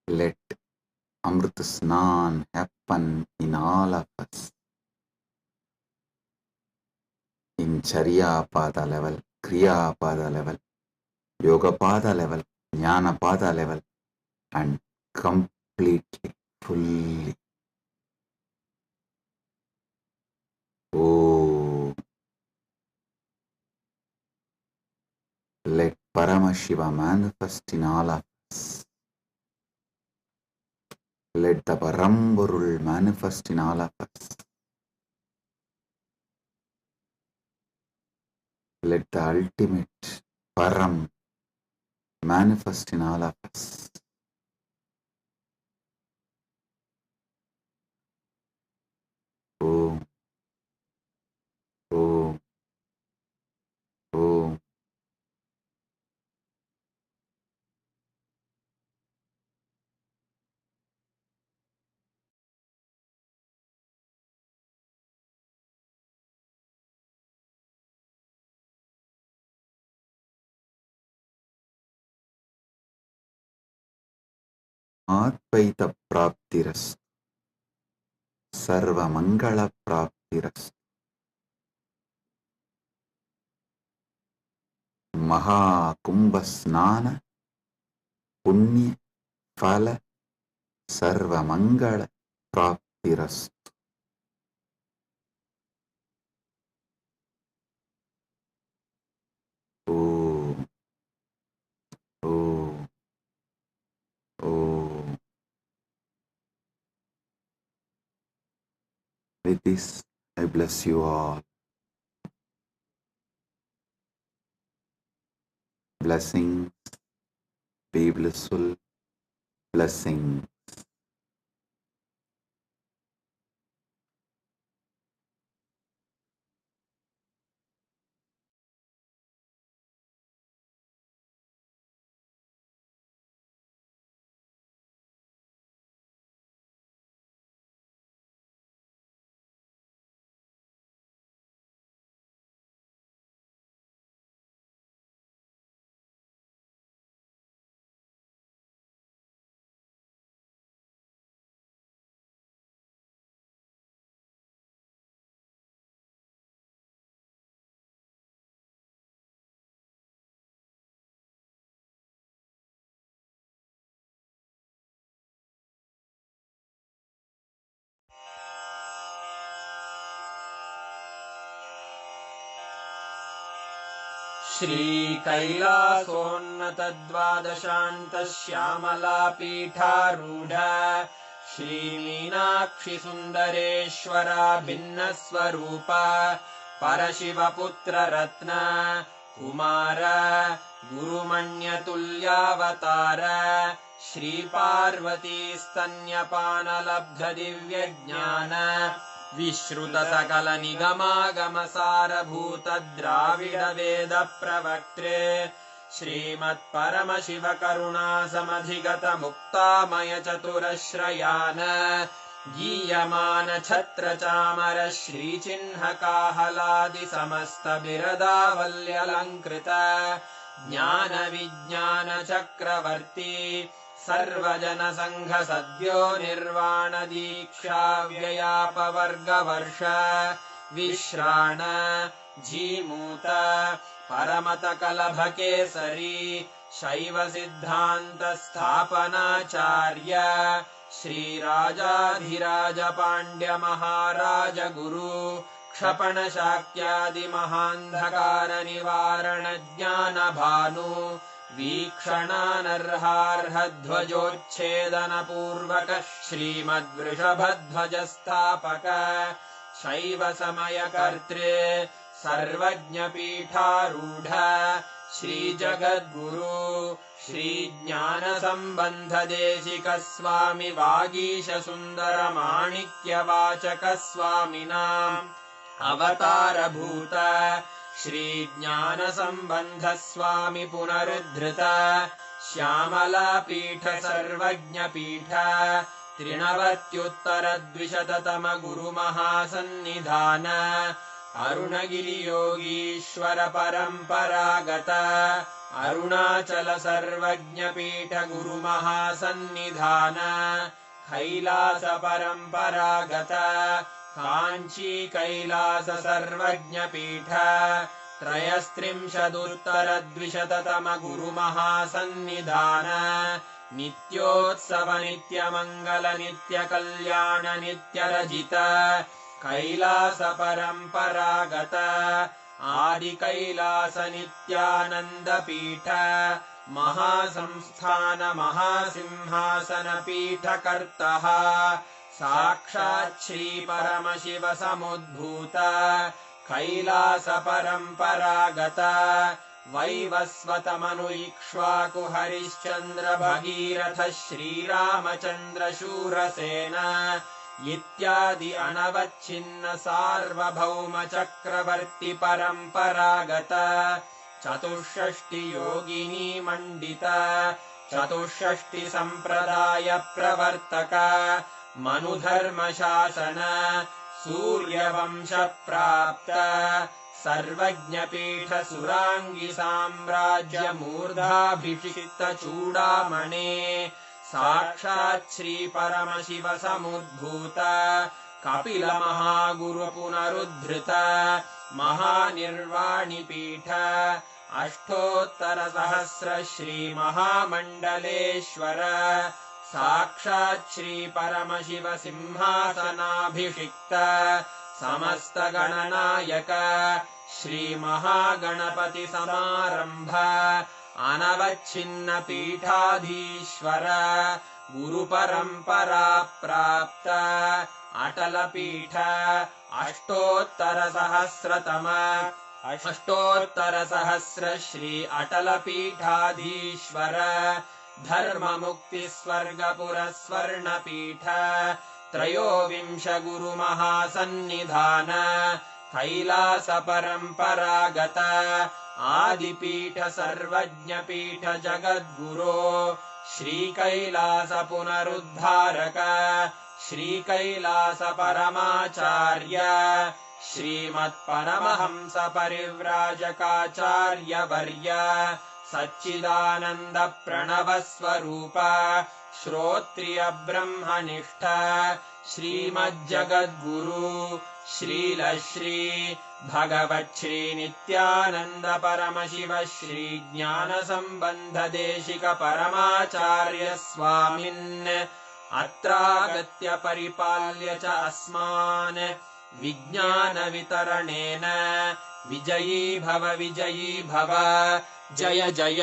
Let Amrit Snan happen in all of us. In Charya Pada level, Kriya Pada level, Yoga Pada level, Jnana Pada level, and completely, fully. Oh, let Paramashiva manifest in all of us. Let the Paramburul manifest in all of us. Let the ultimate Param manifest in all of us. Om, Om, Om. Advaita Praptiras, Sarva Mangala Praptiras, MahaKumbh Snana, Punya Phala, Sarva Mangala Praptiras. Om, Om, Om. With this, I bless you all. Blessings, be blissful, blessings. श्रीकैलासोन्नतद्वादशान्तश्यामलापीठारूढ श्रीमीनाक्षिसुन्दरेश्वरा भिन्नस्वरूप परशिवपुत्ररत्न Kumar गुरुमण्यतुल्यावतार श्रीपार्वतीस्तन्यपानलब्धदिव्यज्ञान विश्रुतसकलनिगमागमसारभूतद्राविडवेदप्रवक्त्रे श्रीमत्परमशिवकरुणासमधिगतमुक्तामयचतुरश्रयान् गीयमानछत्रचामर श्रीचिह्नकाहलादिसमस्तबिरदावल्यलङ्कृत ज्ञानविज्ञानचक्रवर्ती सर्वजनसङ्घसद्यो निर्वाणदीक्षाव्ययापवर्गवर्ष विश्राण Jimuta परमतकलभकेसरी शैवसिद्धान्तस्थापनाचार्य श्रीराजाधिराजपाण्ड्यमहाराज गुरु क्षपणशाक्यादिमहान्धकारनिवारणज्ञानभानु वीक्षणानर्हार्हध्वजोच्छेदनपूर्वक श्रीमद्वृषभध्वजस्थापक शैवसमयकर्त्रे सर्वज्ञपीठारूढ श्रीजगद्गुरु श्रीज्ञानसम्बन्धदेशिकस्वामि वागीशसुन्दरमाणिक्यवाचकस्वामिनाम् अवतारभूत श्रीज्ञानसम्बन्धस्वामि पुनरुद्धृत श्यामलापीठ सर्वज्ञपीठ त्रिनवत्युत्तरद्विशततम गुरुमहासन्निधान अरुणगिरियोगीश्वर परम्परागत अरुणाचल सर्वज्ञपीठ गुरुमहासन्निधान कैलास परम्परागत काञ्ची कैलास सर्वज्ञपीठ त्रयस्त्रिंशदुत्तरद्विशततम गुरुमहासन्निधान नित्योत्सव नित्यमङ्गल नित्यकल्याण नित्यरजित कैलास परम्परागत आदि कैलास नित्यानन्दपीठ महासंस्थान महासिंहासन पीठकर्तः साक्षात् श्री परमशिव समुद्भूत कैलास परम्परागत वैवस्वतमनु इक्ष्वाकु हरिश्चन्द्र भगीरथ श्रीरामचन्द्र शूरसेन इत्यादि अनवच्छिन्न सार्वभौम चक्रवर्ति परम्परागत चतुष्षष्टि योगिनी मण्डित चतुष्षष्टि सम्प्रदाय प्रवर्तक मनुधर्म शासन सूर्यवंश प्राप्त सर्वज्ञपीठ सुराङ्गी साम्राज्य मूर्धाभिषिक्त चूडामणे साक्षात् श्री परमशिव समुद्भूत कपिल महागुरु पुनरुद्धृत महानिर्वाणिपीठ अष्टोत्तर सहस्र श्री महामण्डलेश्वर साक्षात् श्री परमशिव सिंहासनाभिषिक्त समस्त गणनायक श्री महागणपति समारंभ अनवच्छिन्न पीठाधीश्वर गुरुपरम्परा प्राप्त अटल पीठ अष्टोत्तर सहस्र श्री अटल पीठाधीश्वर धर्म मुक्ति स्वर्गपुर स्वर्ण पीठ त्रयोविंश गुरु महासन्निधान कैलास परम्परागत आदिपीठ सर्वज्ञपीठ जगद्गुरो श्री कैलास पुनरुद्धारक श्री कैलास परमाचार्य श्रीमत्परमहंस परिव्राजकाचार्य वर्य सच्चिदानन्द प्रणव स्वरूप श्रोत्रिय ब्रह्मनिष्ठ श्रीमज्जगद्गुरु श्रील श्री भगवच्छ्री नित्यानन्द परमशिव श्री ज्ञान सम्बन्ध देशिक परमाचार्य स्वामिन् अत्रागत्य परिपाल्य च अस्मान् विज्ञान वितरणेन विजयी भव जय जय।